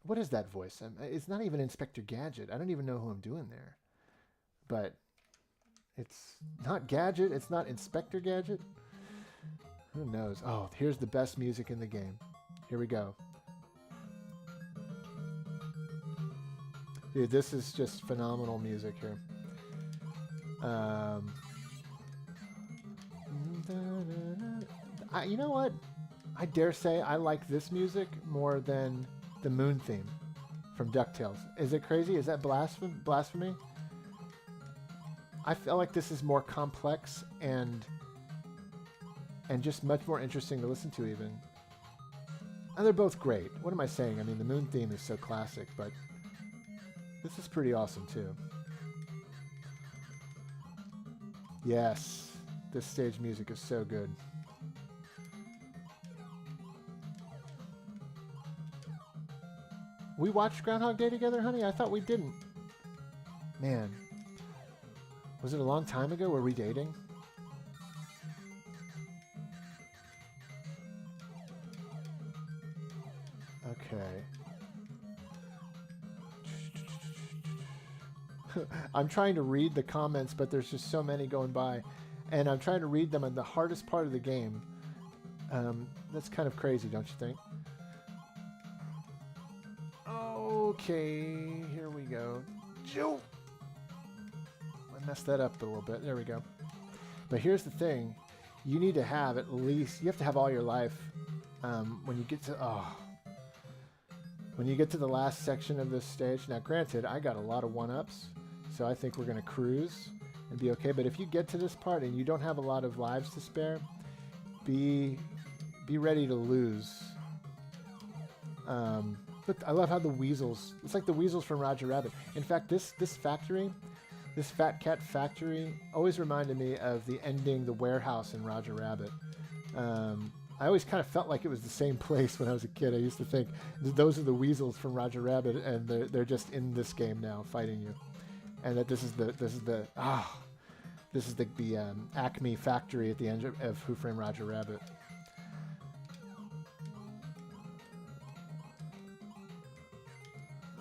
What is that voice? It's not even Inspector Gadget. I don't even know who I'm doing there. But it's not Gadget. It's not Inspector Gadget. Who knows? Oh, here's the best music in the game. Here we go. Dude, this is just phenomenal music here. You know what? I dare say I like this music more than the Moon theme from DuckTales. Is it crazy? Is that blasphemy? I feel like this is more complex and just much more interesting to listen to even. And they're both great. What am I saying? I mean, the Moon theme is so classic, but this is pretty awesome too. Yes, this stage music is so good. We watched Groundhog Day together, honey? I thought we didn't. Man. Was it a long time ago? Were we dating? Okay. I'm trying to read the comments, but there's just so many going by. And I'm trying to read them on the hardest part of the game. That's kind of crazy, don't you think? Okay, here we go. Joe! I messed that up a little bit. There we go. But here's the thing. You need to have at least... You have to have all your life when you get to... When you get to the last section of this stage... Now, granted, I got a lot of one-ups, so I think we're going to cruise and be okay. But if you get to this part and you don't have a lot of lives to spare, be ready to lose. Look, I love how the weasels... It's like the weasels from Roger Rabbit. In fact, this factory... This Fat Cat factory always reminded me of the ending, the warehouse in Roger Rabbit. I always kind of felt like it was the same place when I was a kid. I used to think those are the weasels from Roger Rabbit, and they're just in this game now fighting you, and that this is the This is the Acme factory at the end of Who Framed Roger Rabbit.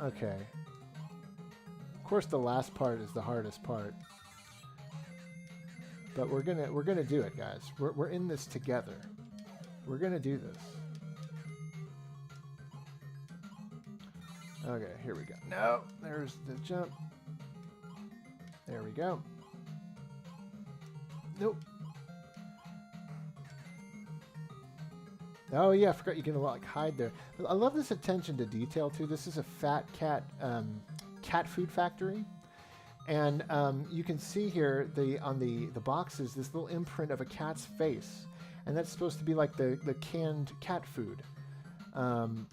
Okay. Of course, the last part is the hardest part. But we're gonna do it, guys. We're in this together. We're gonna do this. Okay, here we go. No, there's the jump. There we go. Nope. Oh yeah, I forgot you can like hide there. I love this attention to detail too. This is a fat cat cat food factory. And you can see here on the boxes this little imprint of a cat's face, and that's supposed to be like the canned cat food, and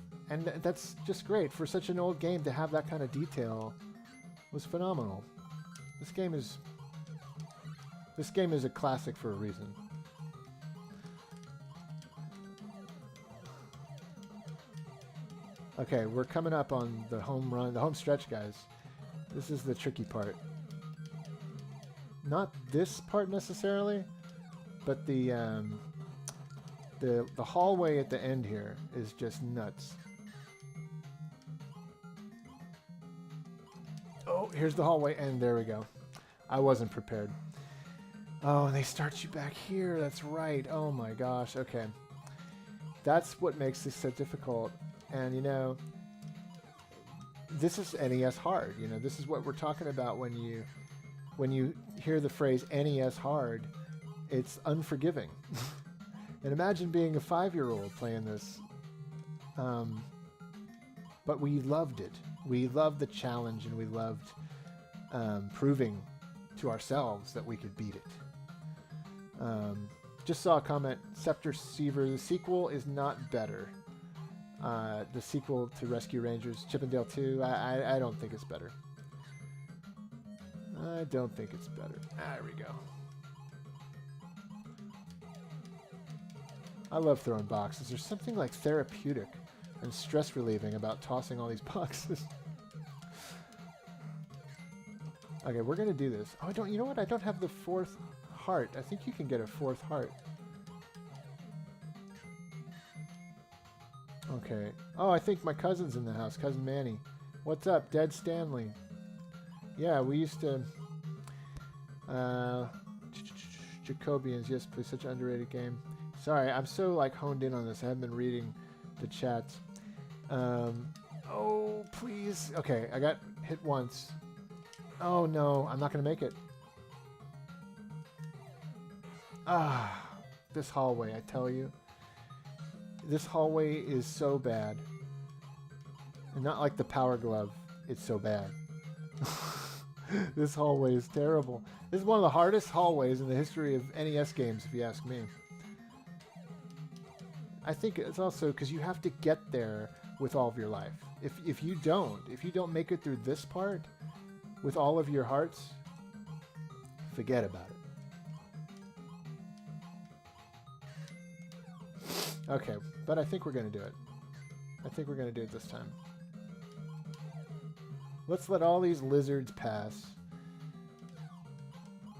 that's just great for such an old game to have that kind of detail. Was phenomenal. This game is a classic for a reason. Okay, we're coming up on the home run, the home stretch, guys. This is the tricky part. Not this part necessarily, but the hallway at the end here is just nuts. Oh, here's the hallway, and there we go. I wasn't prepared. Oh, and they start you back here. That's right. Oh my gosh. Okay. That's what makes this so difficult. And you know, this is NES hard. You know, this is what we're talking about when you hear the phrase NES hard. It's unforgiving. And imagine being a 5-year-old playing this. But we loved it. We loved the challenge, and we loved proving to ourselves that we could beat it. Just saw a comment, Scepter Seaver, the sequel is not better. The sequel to Rescue Rangers, Chippendale 2, I don't think it's better. I don't think it's better. There we go. I love throwing boxes. There's something like therapeutic and stress relieving about tossing all these boxes. Okay, we're gonna do this. Oh, you know what? I don't have the 4th heart. I think you can get a 4th heart. Okay. Oh, I think my cousin's in the house. Cousin Manny. What's up, Dead Stanley? Yeah, we used to... Jacobians, yes, please. Such an underrated game. Sorry, I'm so like honed in on this. I haven't been reading the chats. Oh, please. Okay, I got hit once. Oh, no. I'm not going to make it. Ah, this hallway, I tell you. This hallway is so bad. And not like the Power Glove. It's so bad. This hallway is terrible. This is one of the hardest hallways in the history of NES games, if you ask me. I think it's also because you have to get there with all of your life. If you don't make it through this part with all of your hearts, forget about it. Okay, but I think we're going to do it. I think we're going to do it this time. Let's let all these lizards pass.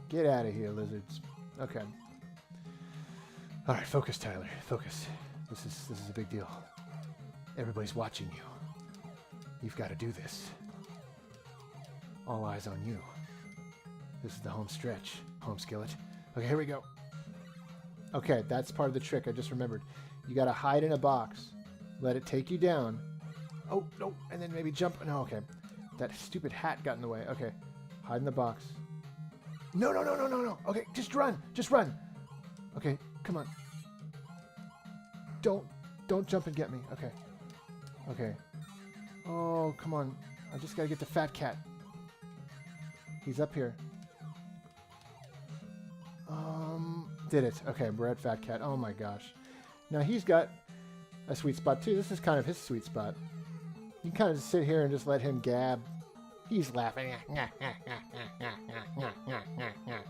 Get out of here, lizards. Okay. All right, focus, Tyler. Focus. This is a big deal. Everybody's watching you. You've got to do this. All eyes on you. This is the home stretch. Home skillet. Okay, here we go. Okay, that's part of the trick. I just remembered. You got to hide in a box. Let it take you down. Oh, no. And then maybe jump. No, okay. That stupid hat got in the way. Okay. Hide in the box. No, no, no, no, no, no. Okay, just run. Just run. Okay, come on. Don't jump and get me. Okay. Okay. Oh, come on. I just got to get the fat cat. He's up here. Did it. Okay, we're at Fat Cat. Oh my gosh. Now he's got a sweet spot too. This is kind of his sweet spot. You can kind of just sit here and just let him gab. He's laughing.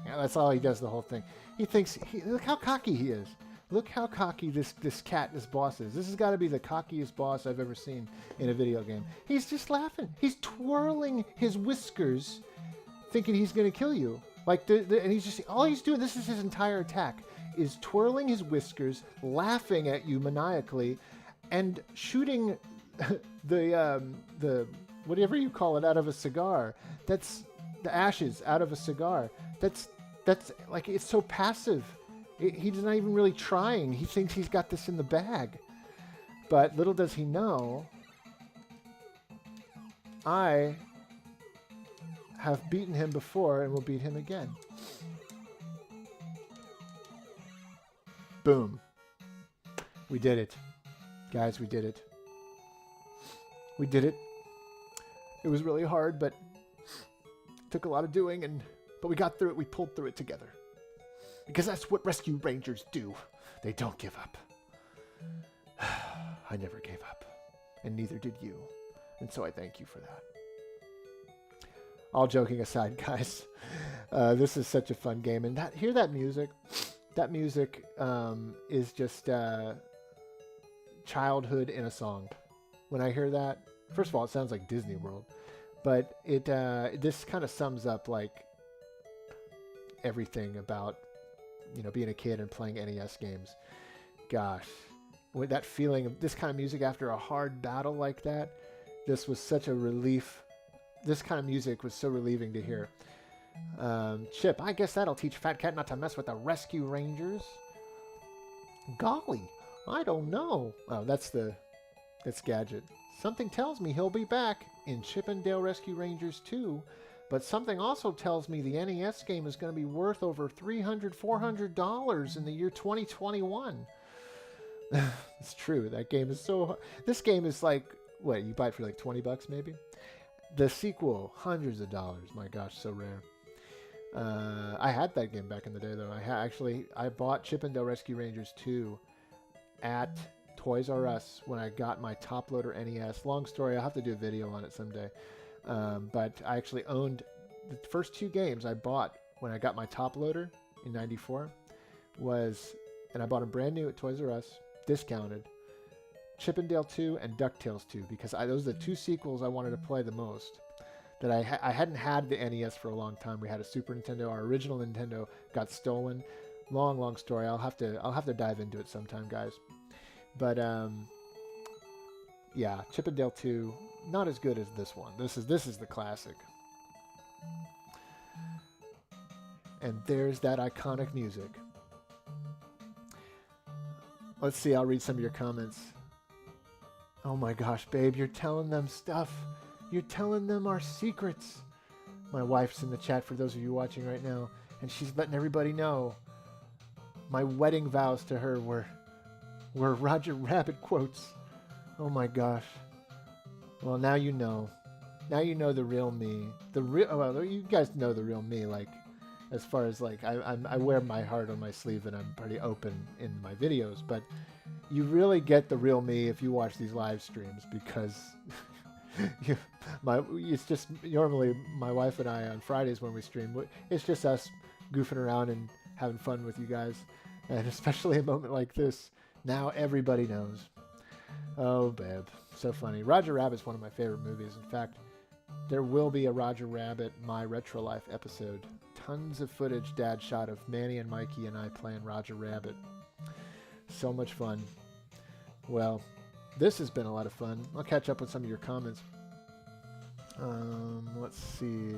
That's all he does the whole thing. He thinks, look how cocky he is. Look how cocky this boss is. This has got to be the cockiest boss I've ever seen in a video game. He's just laughing. He's twirling his whiskers, thinking he's going to kill you. Like and he's just all he's doing. This is his entire attack: is twirling his whiskers, laughing at you maniacally, and shooting the whatever you call it out of a cigar. That's the ashes out of a cigar. That's like, it's so passive. He's not even really trying. He thinks he's got this in the bag. But little does he know, I have beaten him before and will beat him again. Boom. We did it. Guys, we did it. We did it. It was really hard, but it took a lot of doing, but we got through it. We pulled through it together. Because that's what Rescue Rangers do. They don't give up. I never gave up. And neither did you. And so I thank you for that. All joking aside, guys. This is such a fun game. And hear that music? That music is just childhood in a song. When I hear that, first of all, it sounds like Disney World. But this kind of sums up like everything about, being a kid and playing NES games. Gosh, with that feeling of this kind of music after a hard battle like that, this was such a relief. This kind of music was so relieving to hear. Chip, I guess that'll teach Fat Cat not to mess with the Rescue Rangers. Golly, I don't know. Oh, that's Gadget. Something tells me he'll be back in Chip and Dale Rescue Rangers 2. But something also tells me the NES game is going to be worth over $300, $400 in the year 2021. It's true. That game is so... This game is like, what, you buy it for like $20 maybe? The sequel, hundreds of dollars. My gosh, so rare. I had that game back in the day, though. I bought Chip and Dale Rescue Rangers 2 at Toys R Us when I got my top-loader NES. Long story. I'll have to do a video on it someday. But I actually owned the first two games I bought when I got my top loader in '94 and I bought them brand new at Toys R Us, discounted, Chip 'n Dale 2 and DuckTales 2, because those are the two sequels I wanted to play the most. That I hadn't had the NES for a long time. We had a Super Nintendo. Our original Nintendo got stolen. Long story. I'll have to dive into it sometime, guys. But yeah, Chip 'n Dale 2. Not as good as this one. This is the classic. And there's that iconic music. Let's see, I'll read some of your comments. Oh my gosh, babe, you're telling them stuff. You're telling them our secrets. My wife's in the chat for those of you watching right now, and she's letting everybody know. My wedding vows to her were Roger Rabbit quotes. Oh my gosh. Well, now you know. Now you know the real me. Well, you guys know the real me. Like, as far as like, I wear my heart on my sleeve and I'm pretty open in my videos. But you really get the real me if you watch these live streams, because it's just normally my wife and I on Fridays when we stream. It's just us goofing around and having fun with you guys, and especially a moment like this. Now everybody knows. Oh, babe. So funny. Roger Rabbit's one of my favorite movies. In fact, there will be a Roger Rabbit My Retro Life episode. Tons of footage Dad shot of Manny and Mikey and I playing Roger Rabbit. So much fun. Well, this has been a lot of fun. I'll catch up with some of your comments. Let's see.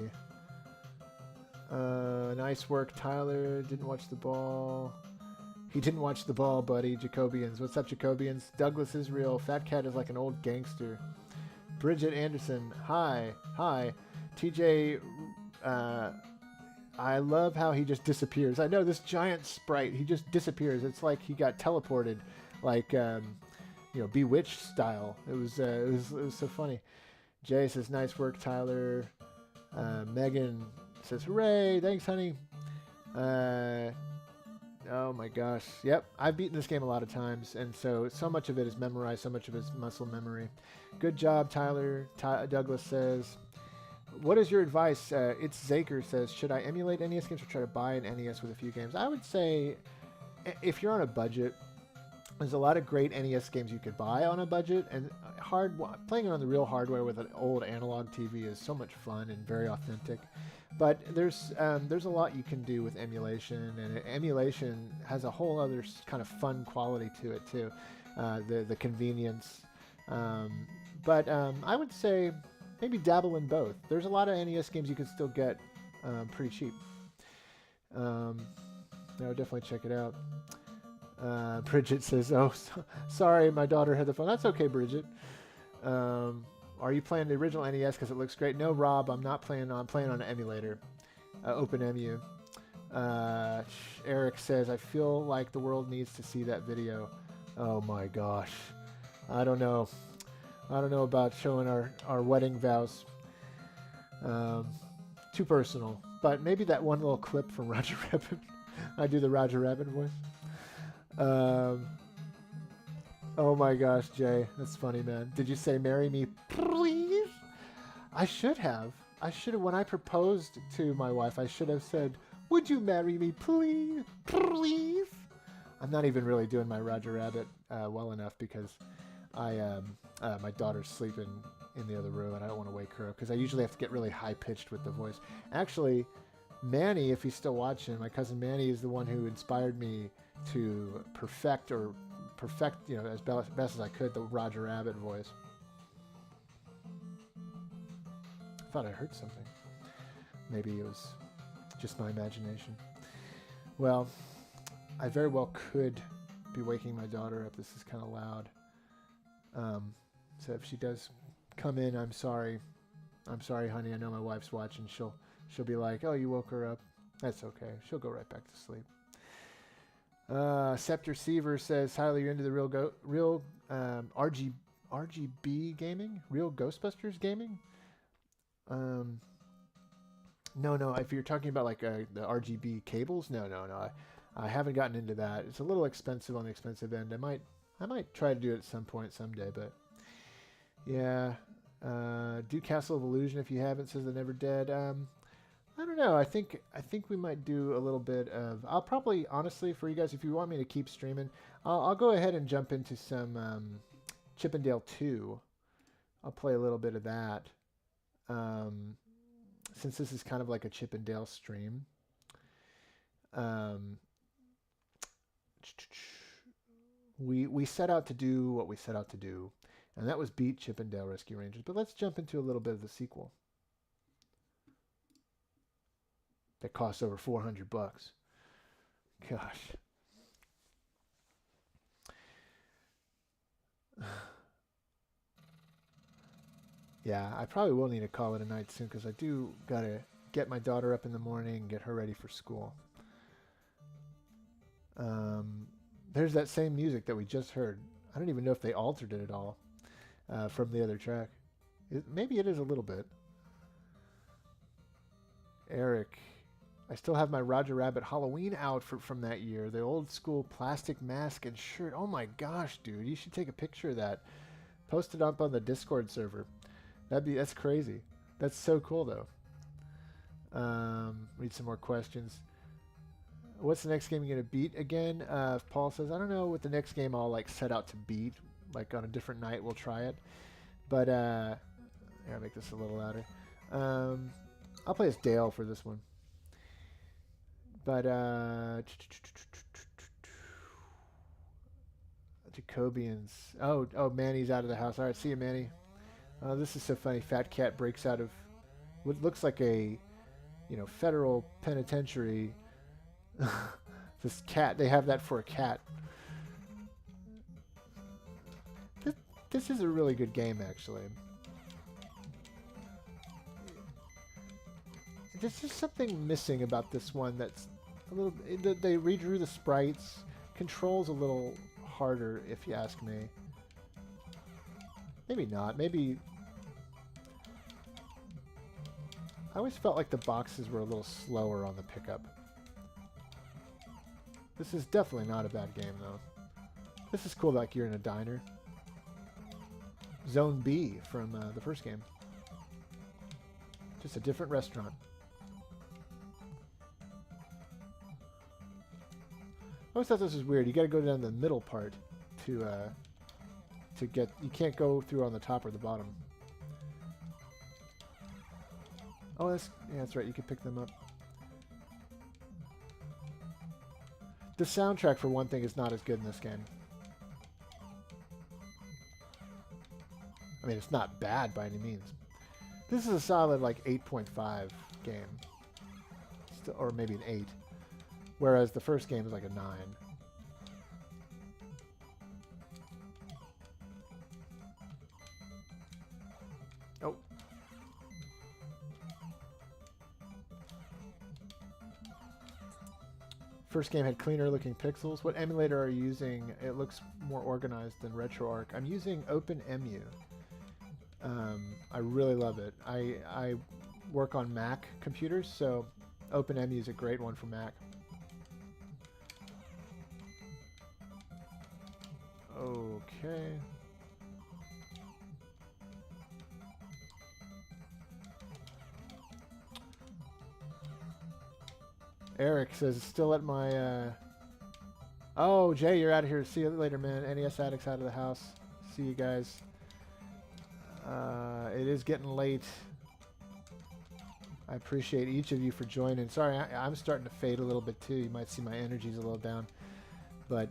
Nice work, Tyler. Didn't watch the ball. He didn't watch the ball, buddy. Jacobians. What's up, Jacobians? Douglas Israel. Fat Cat is like an old gangster. Bridget Anderson. Hi. TJ, I love how he just disappears. I know, this giant sprite, he just disappears. It's like he got teleported, like, Bewitched style. It was so funny. Jay says, nice work, Tyler. Megan says, hooray. Thanks, honey. Oh my gosh. Yep. I've beaten this game a lot of times, and so much of it is memorized, so much of it is muscle memory. Good job, Tyler. Douglas says, what is your advice? It's Zaker says, should I emulate NES games or try to buy an NES with a few games? I would say, if you're on a budget, There's a lot of great NES games you could buy on a budget, and playing it on the real hardware with an old analog TV is so much fun and very authentic. But there's a lot you can do with emulation, and emulation has a whole other kind of fun quality to it too, the convenience. But I would say maybe dabble in both. There's a lot of NES games you can still get pretty cheap. I would definitely check it out. Bridget says, "Oh, sorry, my daughter had the phone." That's okay, Bridget. Are you playing the original NES because it looks great? No, Rob, I'm not playing. I'm playing on an emulator, OpenEmu. Eric says, "I feel like the world needs to see that video." Oh my gosh, I don't know. I don't know about showing our wedding vows. Too personal, but maybe that one little clip from Roger Rabbit. I do the Roger Rabbit voice. Oh my gosh, Jay, that's funny, man. Did you say marry me, please? I should have. When I proposed to my wife, I should have said, would you marry me, please? Please? I'm not even really doing my Roger Rabbit well enough because my daughter's sleeping in the other room and I don't want to wake her up because I usually have to get really high-pitched with the voice. Actually, Manny, if he's still watching, my cousin Manny is the one who inspired me to perfect, as best as I could, the Roger Rabbit voice. I thought I heard something. Maybe it was just my imagination. Well, I very well could be waking my daughter up. This is kind of loud. So if she does come in, I'm sorry. I'm sorry, honey. I know my wife's watching. She'll be like, "Oh, you woke her up." That's okay. She'll go right back to sleep. Scepter Seaver says, "Tyler, you're into the real RGB gaming, real Ghostbusters gaming." No. If you're talking about like the RGB cables, no. I haven't gotten into that. It's a little expensive on the expensive end. I might try to do it at some point someday, but yeah. Do Castle of Illusion if you haven't, says The Never Dead. I don't know. I think we might do a little bit of. I'll probably, honestly, for you guys, if you want me to keep streaming, I'll go ahead and jump into some Chip 'n Dale 2. I'll play a little bit of that. Since this is kind of like a Chip 'n Dale stream. We set out to do what we set out to do, and that was beat Chip 'n Dale Rescue Rangers. But let's jump into a little bit of the sequel. That costs over $400. Gosh. Yeah, I probably will need to call it a night soon because I do gotta get my daughter up in the morning and get her ready for school. There's that same music that we just heard. I don't even know if they altered it at all from the other track. Maybe it is a little bit. Eric. I still have my Roger Rabbit Halloween outfit from that year. The old school plastic mask and shirt. Oh my gosh, dude. You should take a picture of that. Post it up on the Discord server. That's crazy. That's so cool though. Read some more questions. What's the next game you're going to beat again? Paul says, I don't know what the next game I'll like set out to beat. Like on a different night we'll try it. But here, I'll make this a little louder. I'll play as Dale for this one. But Jacobians. Oh, Manny's out of the house. All right, see you, Manny. This is so funny. Fat Cat breaks out of what looks like a, federal penitentiary. This cat. They have that for a cat. This is a really good game, actually. There's just something missing about this one that's a little. They redrew the sprites. Controls a little harder, if you ask me. Maybe not. Maybe. I always felt like the boxes were a little slower on the pickup. This is definitely not a bad game, though. This is cool, like you're in a diner. Zone B from the first game. Just a different restaurant. I always thought this was weird. You got to go down the middle part to get. You can't go through on the top or the bottom. Oh, that's right. You can pick them up. The soundtrack, for one thing, is not as good in this game. I mean, it's not bad by any means. This is a solid, like, 8.5 game. Still, or maybe an 8. Whereas the first game is like a 9. Oh. First game had cleaner looking pixels. What emulator are you using? It looks more organized than RetroArch. I'm using OpenEmu. I really love it. I work on Mac computers, so OpenEmu is a great one for Mac. Okay. Eric says, still at my... Oh, Jay, you're out of here. See you later, man. NES Addicts out of the house. See you guys. It is getting late. I appreciate each of you for joining. Sorry, I'm starting to fade a little bit too. You might see my energy's a little down, but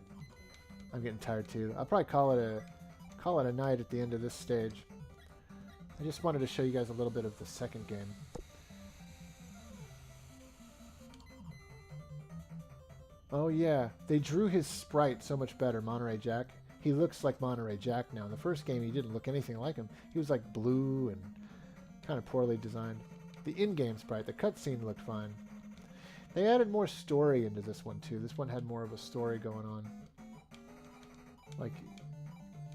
I'm getting tired too. I'll probably call it a night at the end of this stage. I just wanted to show you guys a little bit of the second game. Oh yeah, they drew his sprite so much better, Monterey Jack. He looks like Monterey Jack now. In the first game, he didn't look anything like him. He was like blue and kind of poorly designed. The in-game sprite, the cutscene looked fine. They added more story into this one too. This one had more of a story going on. Like,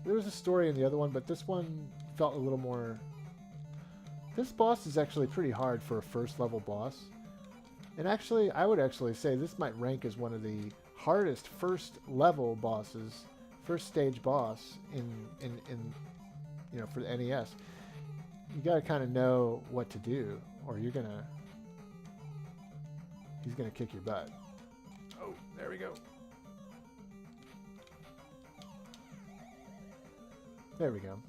there was a story in the other one, but this one felt a little more... This boss is actually pretty hard for a first level boss. And actually, I would actually say this might rank as one of the hardest first level bosses, first stage boss in you know, for the NES. You got to kind of know what to do, or he's gonna kick your butt. Oh, there we go. There we go.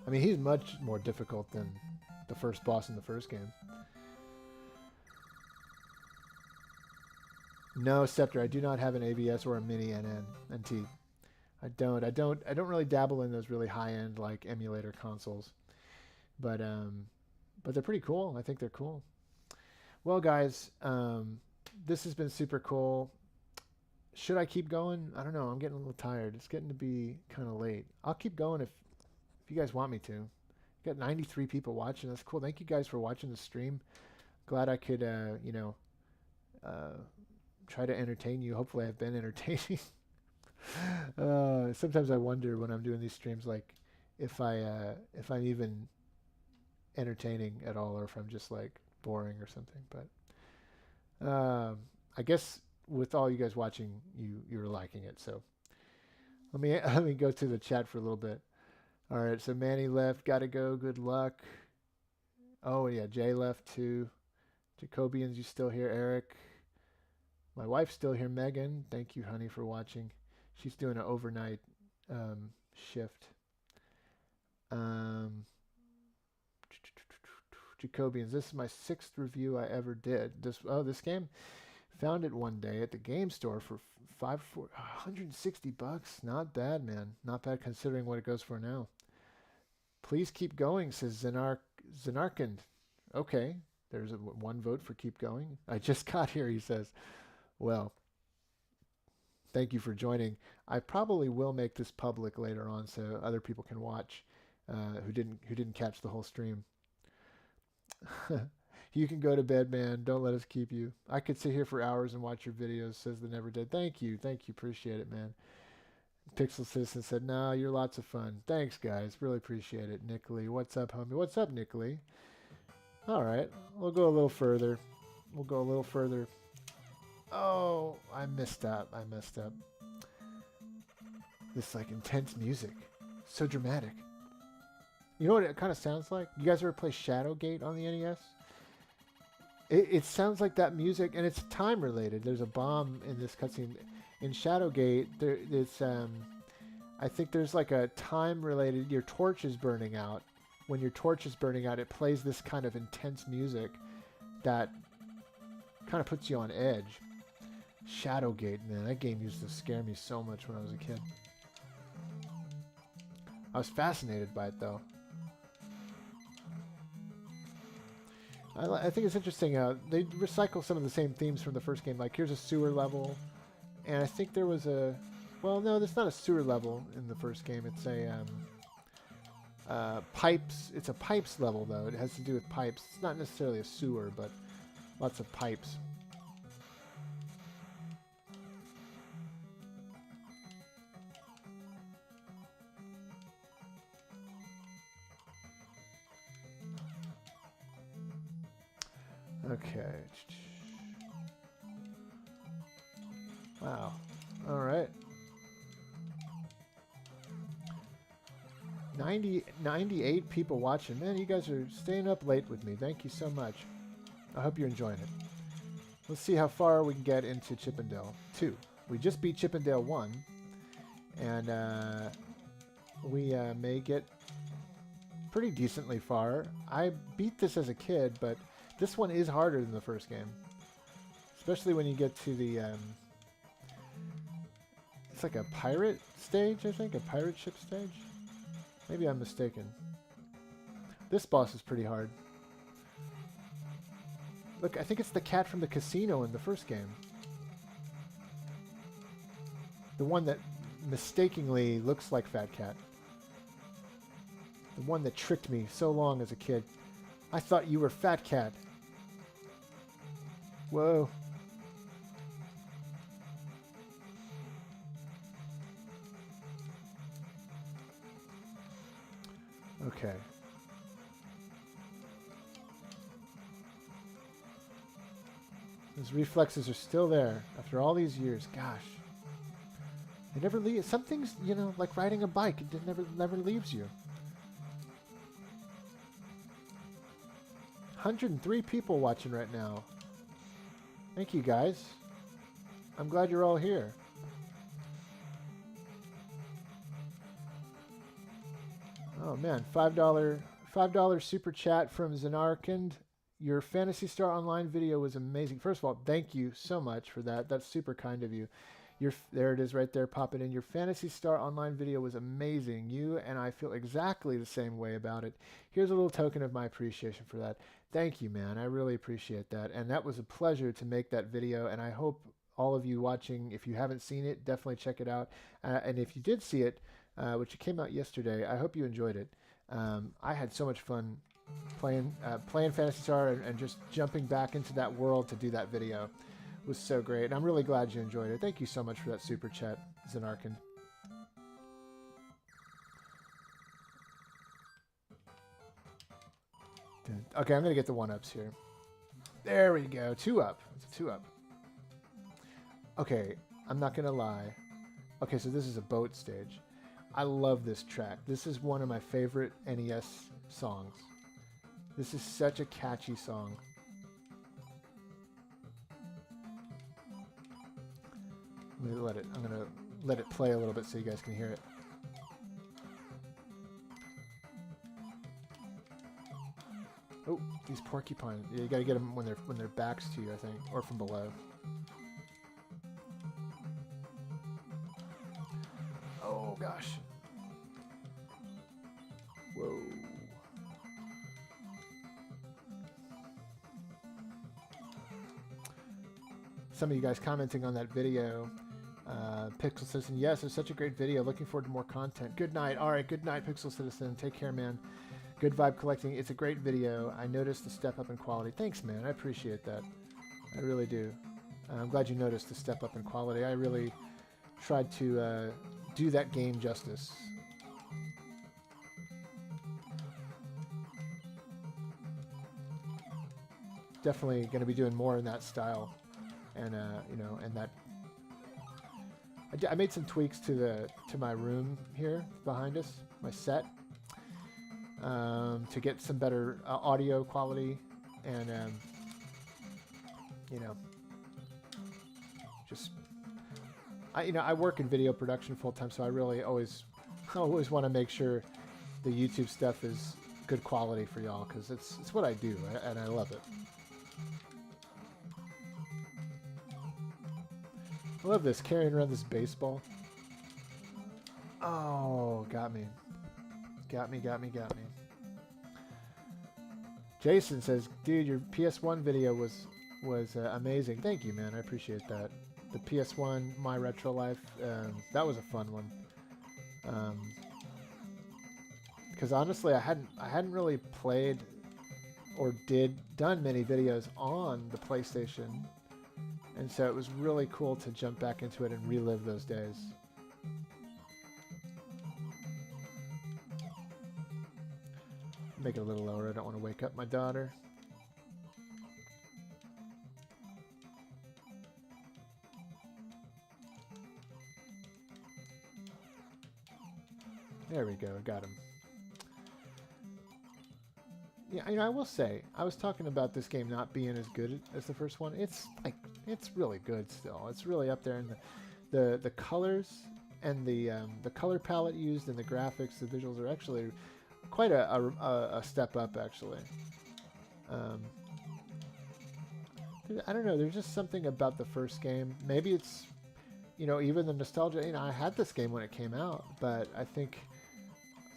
I mean, he's much more difficult than the first boss in the first game. No, Scepter, I do not have an AVS or a mini NT. I don't really dabble in those really high-end like emulator consoles. But they're pretty cool. I think they're cool. Well, guys, this has been super cool. Should I keep going? I don't know. I'm getting a little tired. It's getting to be kind of late. I'll keep going if you guys want me to. Got 93 people watching. That's cool. Thank you guys for watching the stream. Glad I could, you know, try to entertain you. Hopefully I've been entertaining. Sometimes I wonder when I'm doing these streams, like, if I'm even entertaining at all, or if I'm just like boring or something. But I guess with all you guys watching, you're liking it. So let me go to the chat for a little bit. All right, so Manny left. Gotta go. Good luck. Oh yeah, Jay left too. Jacobians, you still here? Eric. My wife's still here. Megan, thank you, honey, for watching. She's doing an overnight shift. Jacobians, this is my 6th review I ever did. This game, found it one day at the game store for $160. Not bad, man. Not bad considering what it goes for now. Please keep going, says Zenarkin. Okay, there's one vote for keep going. I just got here, he says. Well, thank you for joining. I probably will make this public later on so other people can watch who didn't catch the whole stream. You can go to bed, man. Don't let us keep you. I could sit here for hours and watch your videos, says the Never Dead. Thank you. Appreciate it, man. Pixel Citizen said, nah, you're lots of fun. Thanks, guys. Really appreciate it. Nick Lee, what's up, homie? What's up, Nick Lee? All right, we'll go a little further. Oh, I messed up. This like intense music. So dramatic. You know what it kind of sounds like? You guys ever play Shadowgate on the NES? It sounds like that music, and it's time related. There's a bomb in this cutscene. In Shadowgate, I think there's like a time related, your torch is burning out. When your torch is burning out, it plays this kind of intense music that kind of puts you on edge. Shadowgate, man, that game used to scare me so much when I was a kid. I was fascinated by it, though. I think it's interesting. They recycle some of the same themes from the first game. Like, here's a sewer level, and I think there was a... Well, no, there's not a sewer level in the first game. It's a pipes. It's a pipes level, though. It has to do with pipes. It's not necessarily a sewer, but lots of pipes. Okay. Wow. All right. 98 people watching. Man, you guys are staying up late with me. Thank you so much. I hope you're enjoying it. Let's see how far we can get into Chippendale 2. We just beat Chippendale 1. And we may get pretty decently far. I beat this as a kid, but this one is harder than the first game. Especially when you get to the... it's like a pirate stage, I think? A pirate ship stage? Maybe I'm mistaken. This boss is pretty hard. Look, I think it's the cat from the casino in the first game. The one that mistakenly looks like Fat Cat. The one that tricked me so long as a kid. I thought you were Fat Cat. Whoa. Okay. Those reflexes are still there after all these years. Gosh. They never leave. Some things, you know, like riding a bike, it never leaves you. 103 people watching right now. Thank you, guys. I'm glad you're all here. Oh man, $5 super chat from Zenarkand. Your Phantasy Star Online video was amazing. First of all, thank you so much for that. That's super kind of you. There it is right there, pop it in. Your Phantasy Star Online video was amazing. You and I feel exactly the same way about it. Here's a little token of my appreciation for that. Thank you, man. I really appreciate that. And that was a pleasure to make that video. And I hope all of you watching, if you haven't seen it, definitely check it out. And if you did see it, which came out yesterday, I hope you enjoyed it. I had so much fun playing Phantasy Star and just jumping back into that world to do that video. It was so great. And I'm really glad you enjoyed it. Thank you so much for that super chat, Zenarkand. Okay, I'm going to get the 1-ups here. There we go. 2-up. It's a 2-up. Okay, I'm not going to lie. Okay, so this is a boat stage. I love this track. This is one of my favorite NES songs. This is such a catchy song. I'm gonna let it play a little bit so you guys can hear it. Oh, these porcupines. Yeah, you gotta get them when their backs to you, I think, or from below. Oh gosh. Whoa. Some of you guys commenting on that video. Pixel Citizen, yes, it's such a great video. Looking forward to more content. Good night. All right, good night, Pixel Citizen. Take care, man. Good vibe collecting. It's a great video. I noticed the step up in quality. Thanks, man. I appreciate that. I really do. I'm glad you noticed the step up in quality. I really tried to do that game justice. Definitely going to be doing more in that style, and you know, and that. I made some tweaks to my room here behind us, my set, to get some better audio quality, and you know, just I work in video production full time, so I really always I always want to make sure the YouTube stuff is good quality for y'all, because it's what I do, and I love it. I love this, carrying around this baseball. Oh, got me. Got me. Jason says, dude, your PS1 video was amazing. Thank you, man. I appreciate that. The PS1 My Retro Life, that was a fun one. Because honestly, I hadn't really played or done many videos on the PlayStation, and so it was really cool to jump back into it and relive those days. Make it a little lower. I don't want to wake up my daughter. There we go. Got him. Yeah, I will say, I was talking about this game not being as good as the first one. It's really good still. It's really up there, and the colors and the color palette used and the graphics, the visuals are actually quite a step up, actually. I don't know. There's just something about the first game. Maybe it's, even the nostalgia. I had this game when it came out, but I think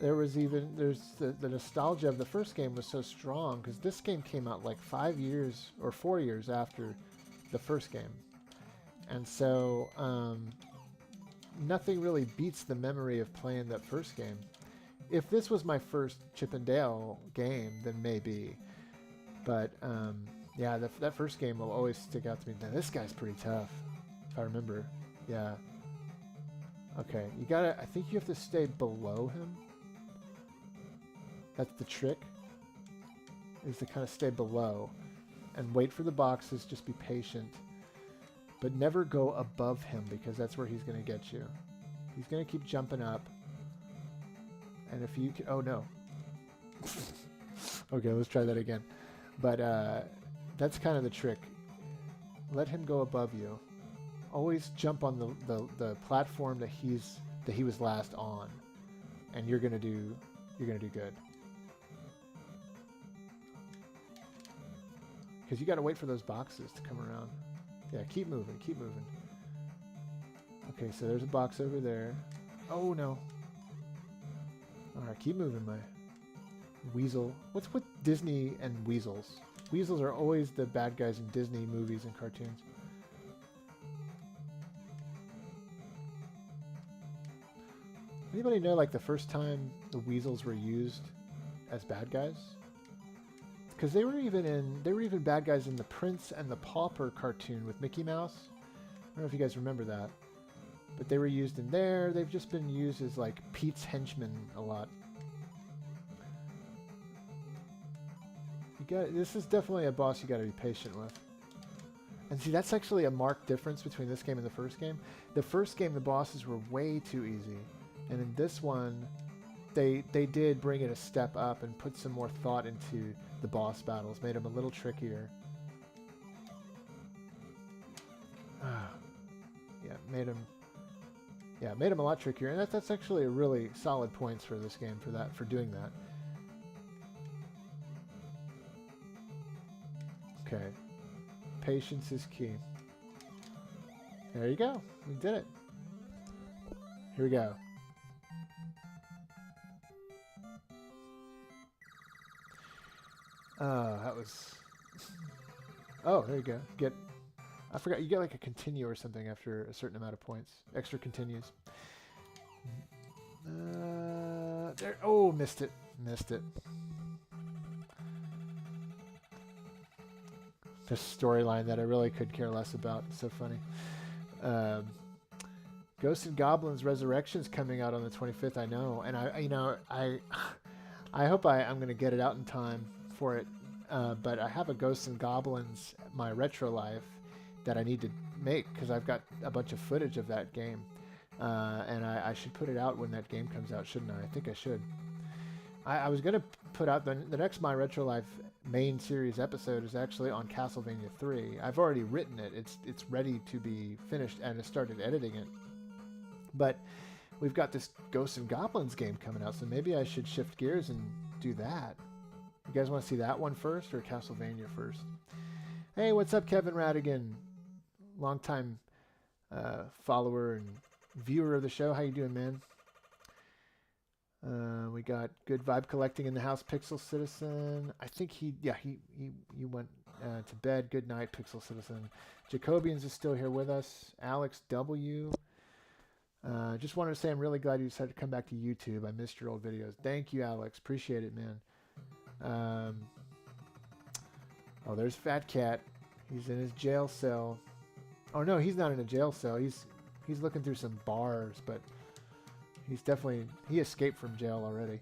there's the nostalgia of the first game was so strong because this game came out like 5 years or 4 years after the first game, and so nothing really beats the memory of playing that first game. If this was my first Chip and Dale game, then maybe, but yeah, that first game will always stick out to me. Now, this guy's pretty tough, if I remember. Yeah. Okay, I think you have to stay below him. That's the trick, is to kind of stay below and wait for the boxes, just be patient, but never go above him because that's where he's going to get you. He's going to keep jumping up, and if you can, oh no. Okay, let's try that again. But that's kind of the trick. Let him go above you. Always jump on the platform that he was last on, and you're gonna do good. Because you got to wait for those boxes to come around. Yeah, keep moving. Okay, so there's a box over there. Oh no. All right, keep moving, my weasel. What's with Disney and weasels? Weasels are always the bad guys in Disney movies and cartoons. Anybody know, like, the first time the weasels were used as bad guys? Because they were even bad guys in the Prince and the Pauper cartoon with Mickey Mouse. I don't know if you guys remember that, but they were used in there. They've just been used as like Pete's henchmen a lot. This is definitely a boss you got to be patient with. And see, that's actually a marked difference between this game and the first game. The first game, the bosses were way too easy, and in this one, they did bring it a step up and put some more thought into the boss battles, made them a little trickier. Made them a lot trickier, and that's actually a really solid points for this game for doing that. Okay, patience is key. There you go, we did it. Here we go. That was... Oh, there you go. I forgot, you get like a continue or something after a certain amount of points. Extra continues. There. Oh, missed it. This storyline that I really could care less about. It's so funny. Ghosts and Goblins Resurrection's coming out on the 25th, I know. And I hope I'm going to get it out in time for it. But I have a Ghosts and Goblins My Retro Life that I need to make because I've got a bunch of footage of that game. And I should put it out when that game comes out, shouldn't I? I think I should. I was going to put out the next My Retro Life main series episode is actually on Castlevania 3. I've already written it. It's ready to be finished, and I started editing it. But we've got this Ghosts and Goblins game coming out, so maybe I should shift gears and do that. You guys want to see that one first or Castlevania first? Hey, what's up, Kevin Radigan? Longtime follower and viewer of the show. How you doing, man? We got Good Vibe Collecting in the house. Pixel Citizen. I think he went to bed. Good night, Pixel Citizen. Jacobians is still here with us. Alex W. Just wanted to say I'm really glad you decided to come back to YouTube. I missed your old videos. Thank you, Alex. Appreciate it, man. Oh, there's Fat Cat. He's in his jail cell. Oh no, he's not in a jail cell. He's looking through some bars, but he escaped from jail already.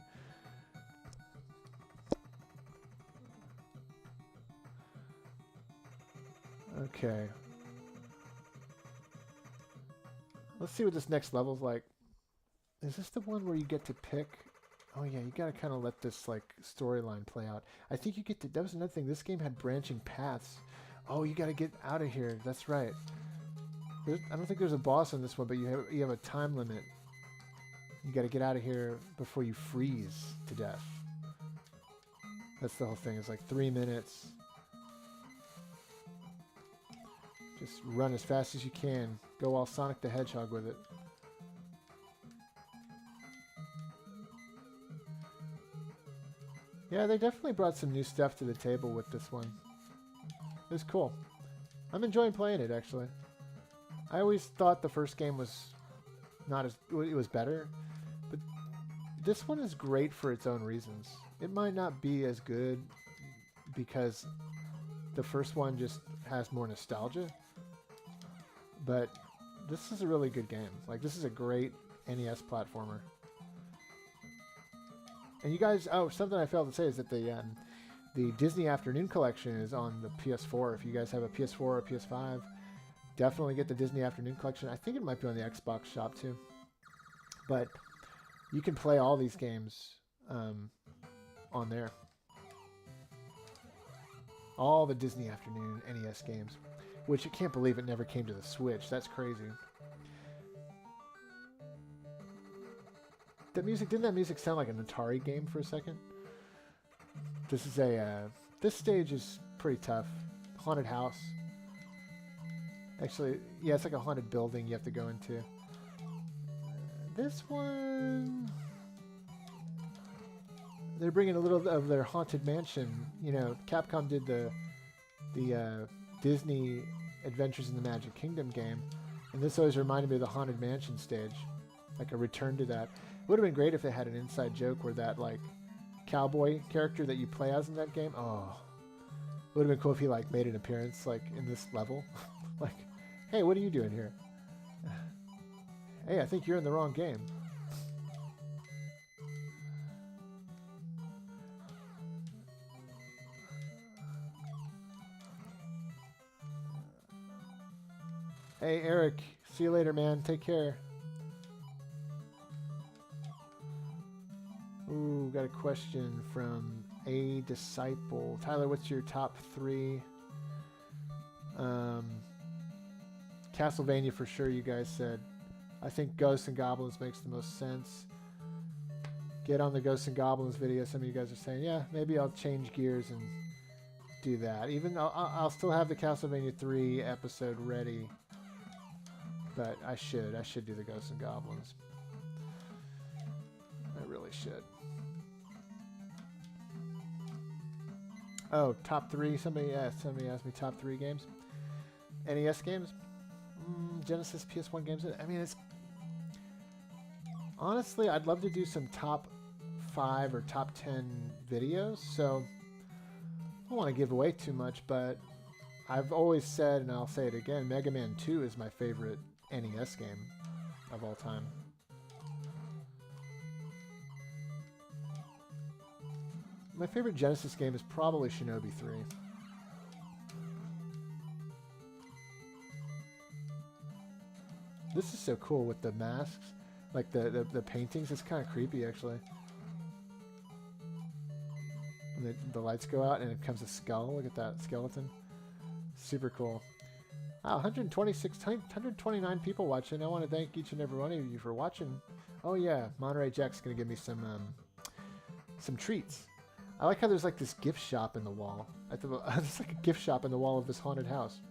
Okay. Let's see what this next level's like. Is this the one where you get to pick? Oh yeah, you gotta kind of let this like storyline play out. I think you get to. That was another thing. This game had branching paths. Oh, you gotta get out of here. That's right. I don't think there's a boss on this one, but you have a time limit. You gotta get out of here before you freeze to death. That's the whole thing. It's like 3 minutes. Just run as fast as you can. Go all Sonic the Hedgehog with it. Yeah, they definitely brought some new stuff to the table with this one. It was cool. I'm enjoying playing it, actually. I always thought the first game was not as... It was better. But this one is great for its own reasons. It might not be as good because the first one just has more nostalgia. But this is a really good game. Like, this is a great NES platformer. And you guys, oh, something I failed to say is that the Disney Afternoon Collection is on the PS4. If you guys have a PS4 or a PS5, definitely get the Disney Afternoon Collection. I think it might be on the Xbox shop too. But you can play all these games on there. All the Disney Afternoon NES games. Which I can't believe it never came to the Switch. That's crazy. Didn't that music sound like an Atari game for a second? This is this stage is pretty tough. Haunted house. Actually, yeah, it's like a haunted building you have to go into. This one, they're bringing a little of their Haunted Mansion. You know, Capcom did the Disney Adventures in the Magic Kingdom game, and this always reminded me of the Haunted Mansion stage, like a return to that. It would have been great if they had an inside joke where that like cowboy character that you play as in that game. Oh, it would have been cool if he like made an appearance like in this level. Like, hey, what are you doing here? Hey, I think you're in the wrong game. Hey, Eric. See you later, man. Take care. Ooh, got a question from A Disciple. Tyler, what's your top 3? Castlevania for sure, you guys said. I think Ghosts and Goblins makes the most sense. Get on the Ghosts and Goblins video. Some of you guys are saying, yeah, maybe I'll change gears and do that. Even though I'll still have the Castlevania 3 episode ready. But I should do the Ghosts and Goblins. I really should. Oh, top 3. Somebody asked me top 3 games. NES games? Genesis, PS1 games. I mean, it's... Honestly, I'd love to do some top 5 or top 10 videos, so I don't want to give away too much, but I've always said, and I'll say it again, Mega Man 2 is my favorite NES game of all time. My favorite Genesis game is probably Shinobi 3. This is so cool with the masks, like the paintings. It's kind of creepy, actually. When the lights go out and it becomes a skull. Look at that skeleton. Super cool. Wow, 129 people watching. I want to thank each and every one of you for watching. Oh yeah, Monterey Jack's gonna give me some treats. I like how there's like this gift shop in the wall. There's like a gift shop in the wall of this haunted house.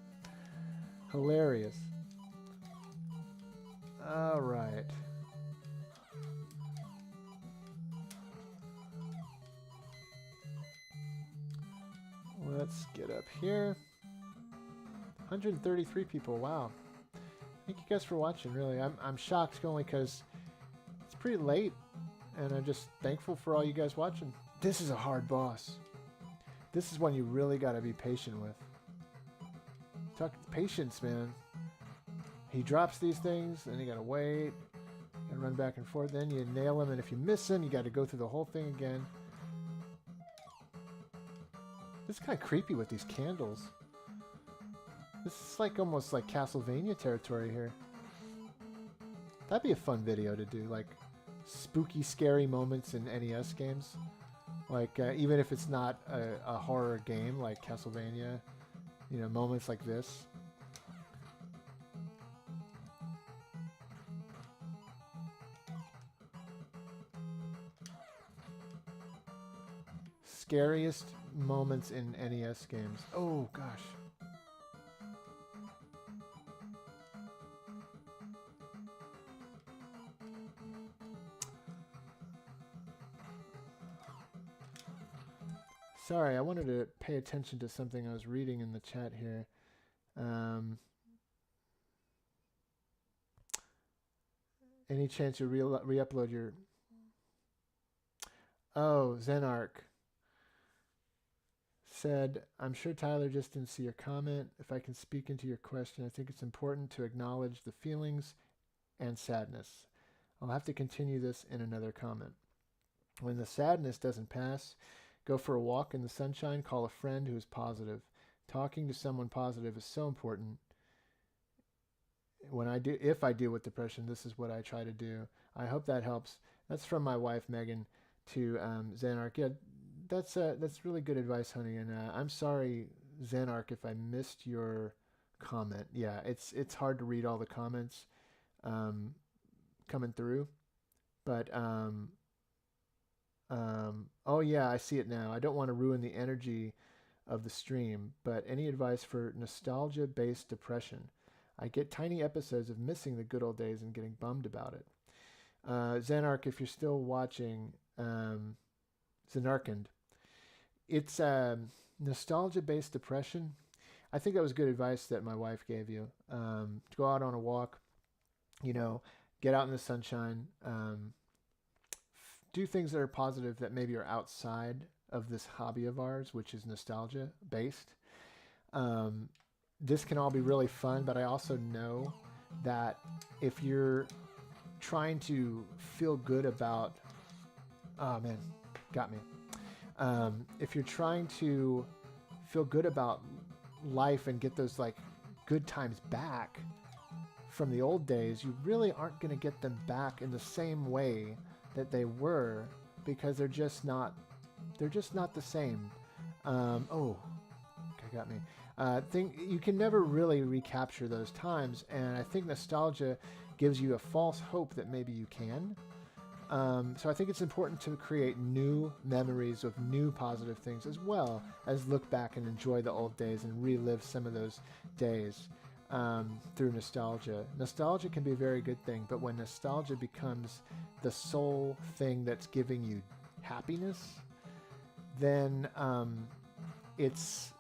Hilarious. All right. Let's get up here. 133 people. Wow. Thank you guys for watching. Really, I'm shocked only because it's pretty late, and I'm just thankful for all you guys watching. This is a hard boss. This is one you really got to be patient with. Talk patience, man. He drops these things, and you got to wait. You got to run back and forth. Then you nail him, and if you miss him, you got to go through the whole thing again. This is kind of creepy with these candles. This is like almost like Castlevania territory here. That'd be a fun video to do, like spooky, scary moments in NES games. Like, even if it's not a horror game like Castlevania, you know, moments like this. Scariest moments in NES games. Oh, gosh. Sorry, I wanted to pay attention to something I was reading in the chat here. Any chance you re-upload your... Oh, Zenark said, I'm sure Tyler just didn't see your comment. If I can speak into your question, I think it's important to acknowledge the feelings and sadness. I'll have to continue this in another comment. When the sadness doesn't pass, go for a walk in the sunshine, call a friend who is positive. Talking to someone positive is so important. If I deal with depression, this is what I try to do. I hope that helps. That's from my wife, Megan, to Zenark. Yeah, that's really good advice, honey. And I'm sorry, Zenark, if I missed your comment. Yeah, it's hard to read all the comments coming through. But oh yeah, I see it now. I don't want to ruin the energy of the stream, but any advice for nostalgia-based depression? I get tiny episodes of missing the good old days and getting bummed about it. Zenark, if you're still watching, Zenarkand, it's nostalgia-based depression. I think that was good advice that my wife gave you. To go out on a walk, you know, get out in the sunshine, do things that are positive that maybe are outside of this hobby of ours, which is nostalgia-based. This can all be really fun, but I also know that if you're trying to feel good about... Oh, man, got me. If you're trying to feel good about life and get those, like, good times back from the old days, you really aren't going to get them back in the same way that they were, because they're just not the same. Oh, okay, got me. You can never really recapture those times, and I think nostalgia gives you a false hope that maybe you can. So I think it's important to create new memories of new positive things, as well as look back and enjoy the old days and relive some of those days through nostalgia. Nostalgia can be a very good thing, but when nostalgia becomes the sole thing that's giving you happiness, then it's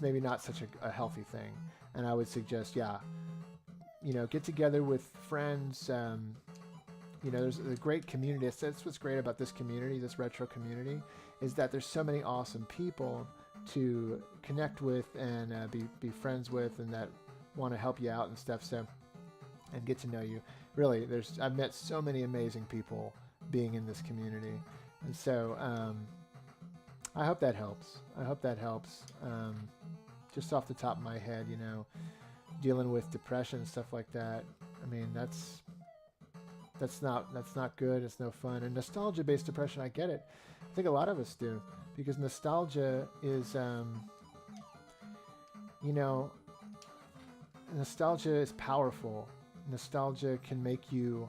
maybe not such a healthy thing. And I would suggest, get together with friends. There's a great community. That's what's great about this community, this retro community, is that there's so many awesome people to connect with and be friends with, and that want to help you out and stuff. So, and get to know you. Really, I've met so many amazing people being in this community, and so I hope that helps. Just off the top of my head, dealing with depression and stuff like that. I mean, that's not good. It's no fun. And nostalgia-based depression, I get it. I think a lot of us do, because nostalgia is, nostalgia is powerful. Nostalgia can make you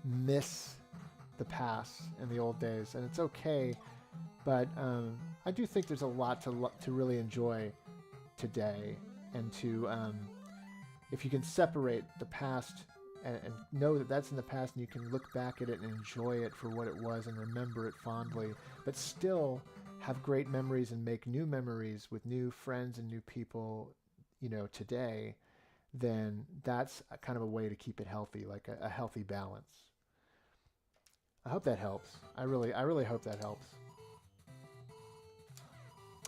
miss the past and the old days, and it's okay. But I do think there's a lot to really enjoy today, and to if you can separate the past and know that that's in the past, and you can look back at it and enjoy it for what it was and remember it fondly, but still have great memories and make new memories with new friends and new people, you know, today, then that's a kind of a way to keep it healthy, like a healthy balance. I hope that helps. I really hope that helps.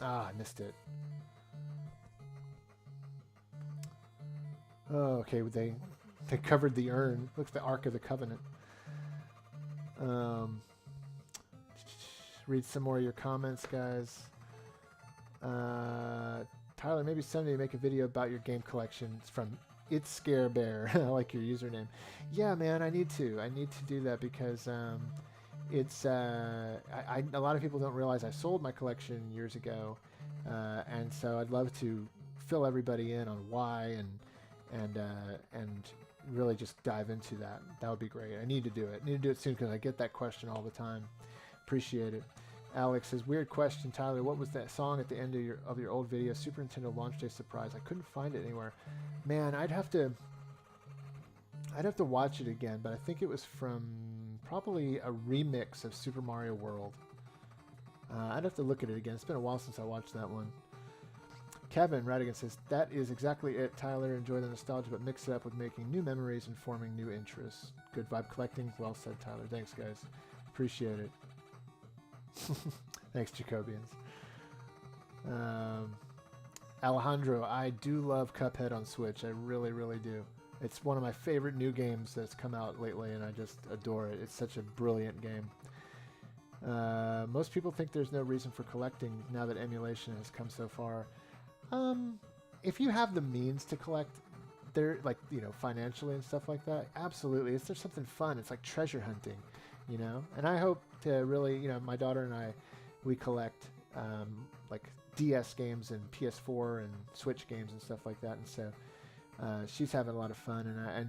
Ah, I missed it. Oh, okay. They covered the urn. Looks the Ark of the Covenant. Read some more of your comments, guys. Tyler, maybe someday make a video about your game collection. It's from It's Scare Bear. I like your username. Yeah, man, I need to do that because it's a lot of people don't realize I sold my collection years ago, and so I'd love to fill everybody in on why and really just dive into that. That would be great. I need to do it. I need to do it soon because I get that question all the time. Appreciate it. Alex says, weird question, Tyler. What was that song at the end of your old video? Super Nintendo Launch Day Surprise. I couldn't find it anywhere. Man, I'd have to watch it again, but I think it was from probably a remix of Super Mario World. I'd have to look at it again. It's been a while since I watched that one. Kevin Radigan says, that is exactly it, Tyler. Enjoy the nostalgia, but mix it up with making new memories and forming new interests. Good vibe collecting. Well said, Tyler. Thanks, guys. Appreciate it. Thanks, Jacobians. Alejandro, I do love Cuphead on Switch. I really, really do. It's one of my favorite new games that's come out lately, and I just adore it. It's such a brilliant game. Most people think there's no reason for collecting now that emulation has come so far. If you have the means to collect, there, like, you know, financially and stuff like that, absolutely. It's just something fun. It's like treasure hunting, you know? And I hope to really, you know, my daughter and I, we collect like DS games and PS4 and Switch games and stuff like that. And so she's having a lot of fun, and I'm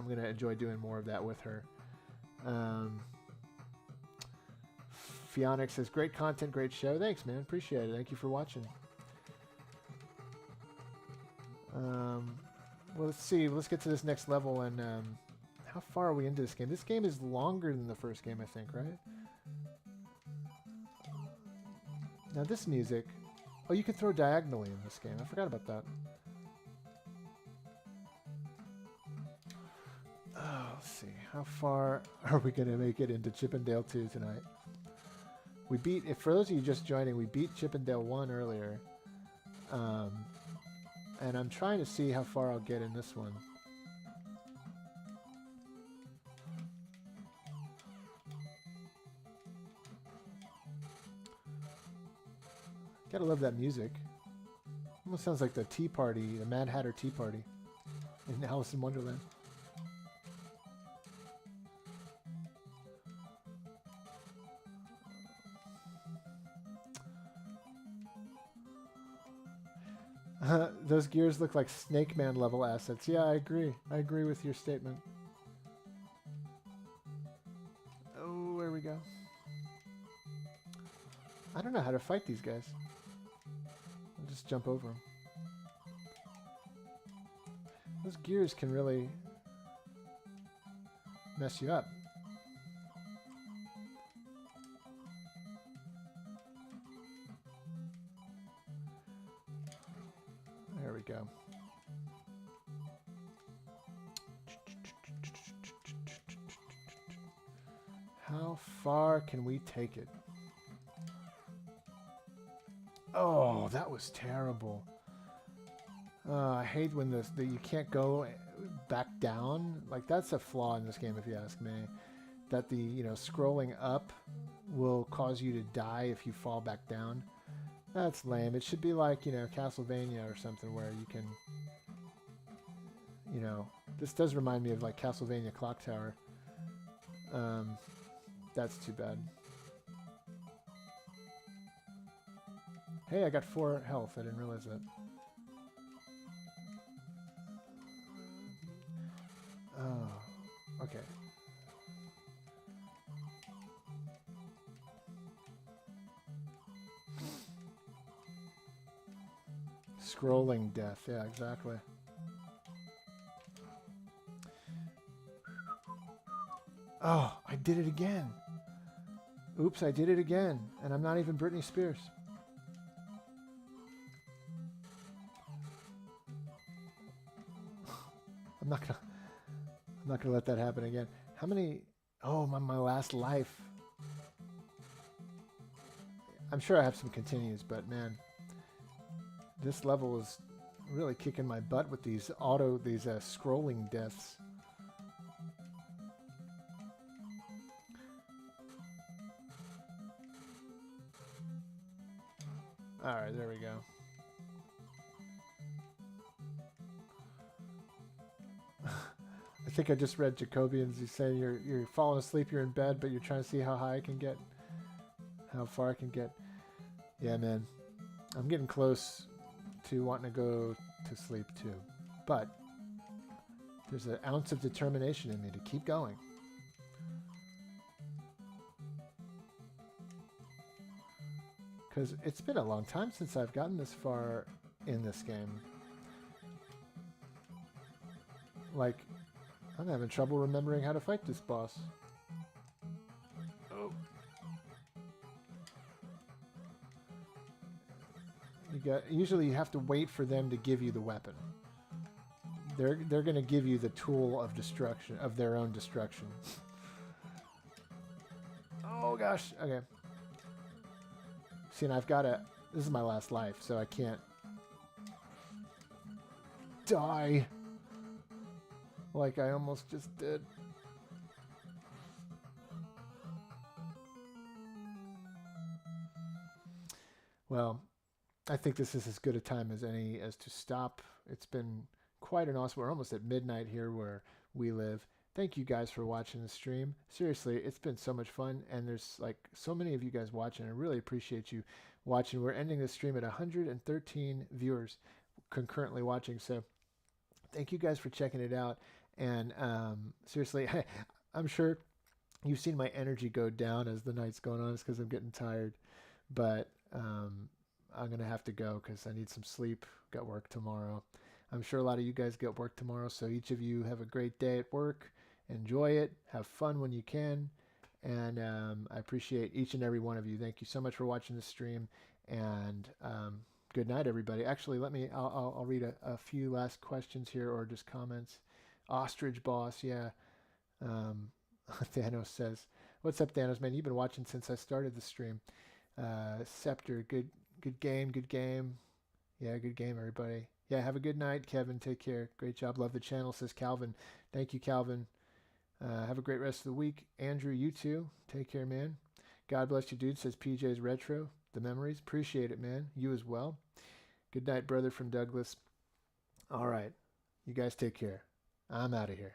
going to enjoy doing more of that with her. Fionic says, great content, great show. Thanks, man. Appreciate it. Thank you for watching. Well, let's see. Let's get to this next level. And how far are we into this game? This game is longer than the first game, I think, right? Now, this music... Oh, you can throw diagonally in this game. I forgot about that. Oh, let's see. How far are we going to make it into Chip 'n Dale 2 tonight? We beat... For those of you just joining, we beat Chip 'n Dale 1 earlier. And I'm trying to see how far I'll get in this one. Gotta love that music. Almost sounds like the Tea Party, the Mad Hatter Tea Party in Alice in Wonderland. Those gears look like Snake Man level assets. Yeah, I agree. I agree with your statement. Oh, there we go. I don't know how to fight these guys. I'll just jump over them. Those gears can really mess you up. There we go. How far can we take it? Oh, that was terrible. I hate when you can't go back down. Like, that's a flaw in this game, if you ask me. That the, you know, scrolling up will cause you to die if you fall back down. That's lame. It should be like, you know, Castlevania or something where you can, you know, this does remind me of like Castlevania Clock Tower. That's too bad. Hey, I got 4 health. I didn't realize that. Okay. Scrolling death. Yeah, exactly. Oh, I did it again. Oops, I did it again. And I'm not even Britney Spears. I'm not gonna let that happen again. How many? Oh, my last life. I'm sure I have some continues, but man, this level is really kicking my butt with these scrolling deaths. All right, there we go. I think I just read Jacobians. He's saying you're falling asleep, you're in bed, but you're trying to see how high I can get, how far I can get. Yeah, man, I'm getting close to wanting to go to sleep too, but there's an ounce of determination in me to keep going. Because it's been a long time since I've gotten this far in this game. Like, I'm having trouble remembering how to fight this boss. Oh. Usually you have to wait for them to give you the weapon. They're going to give you the tool of destruction, of their own destruction. Oh gosh, okay. See, and I've got to... This is my last life, so I can't... die like I almost just did. Well, I think this is as good a time as any as to stop. It's been quite an awesome... We're almost at midnight here where we live. Thank you guys for watching the stream. Seriously, it's been so much fun, and there's like so many of you guys watching. I really appreciate you watching. We're ending the stream at 113 viewers concurrently watching, so thank you guys for checking it out. And seriously, I'm sure you've seen my energy go down as the night's going on. It's because I'm getting tired, but I'm gonna have to go because I need some sleep. Got work tomorrow. I'm sure a lot of you guys get work tomorrow, so each of you have a great day at work. Enjoy it. Have fun when you can. And I appreciate each and every one of you. Thank you so much for watching the stream. And good night, everybody. Actually, I'll read a few last questions here or just comments. Ostrich Boss, yeah. Thanos says, what's up, Thanos, man? You've been watching since I started the stream. Scepter, good game. Yeah, good game, everybody. Yeah, have a good night, Kevin. Take care. Great job. Love the channel, says Calvin. Thank you, Calvin. Have a great rest of the week. Andrew, you too. Take care, man. God bless you, dude, says PJ's Retro. The memories. Appreciate it, man. You as well. Good night, brother from Douglas. All right. You guys take care. I'm out of here.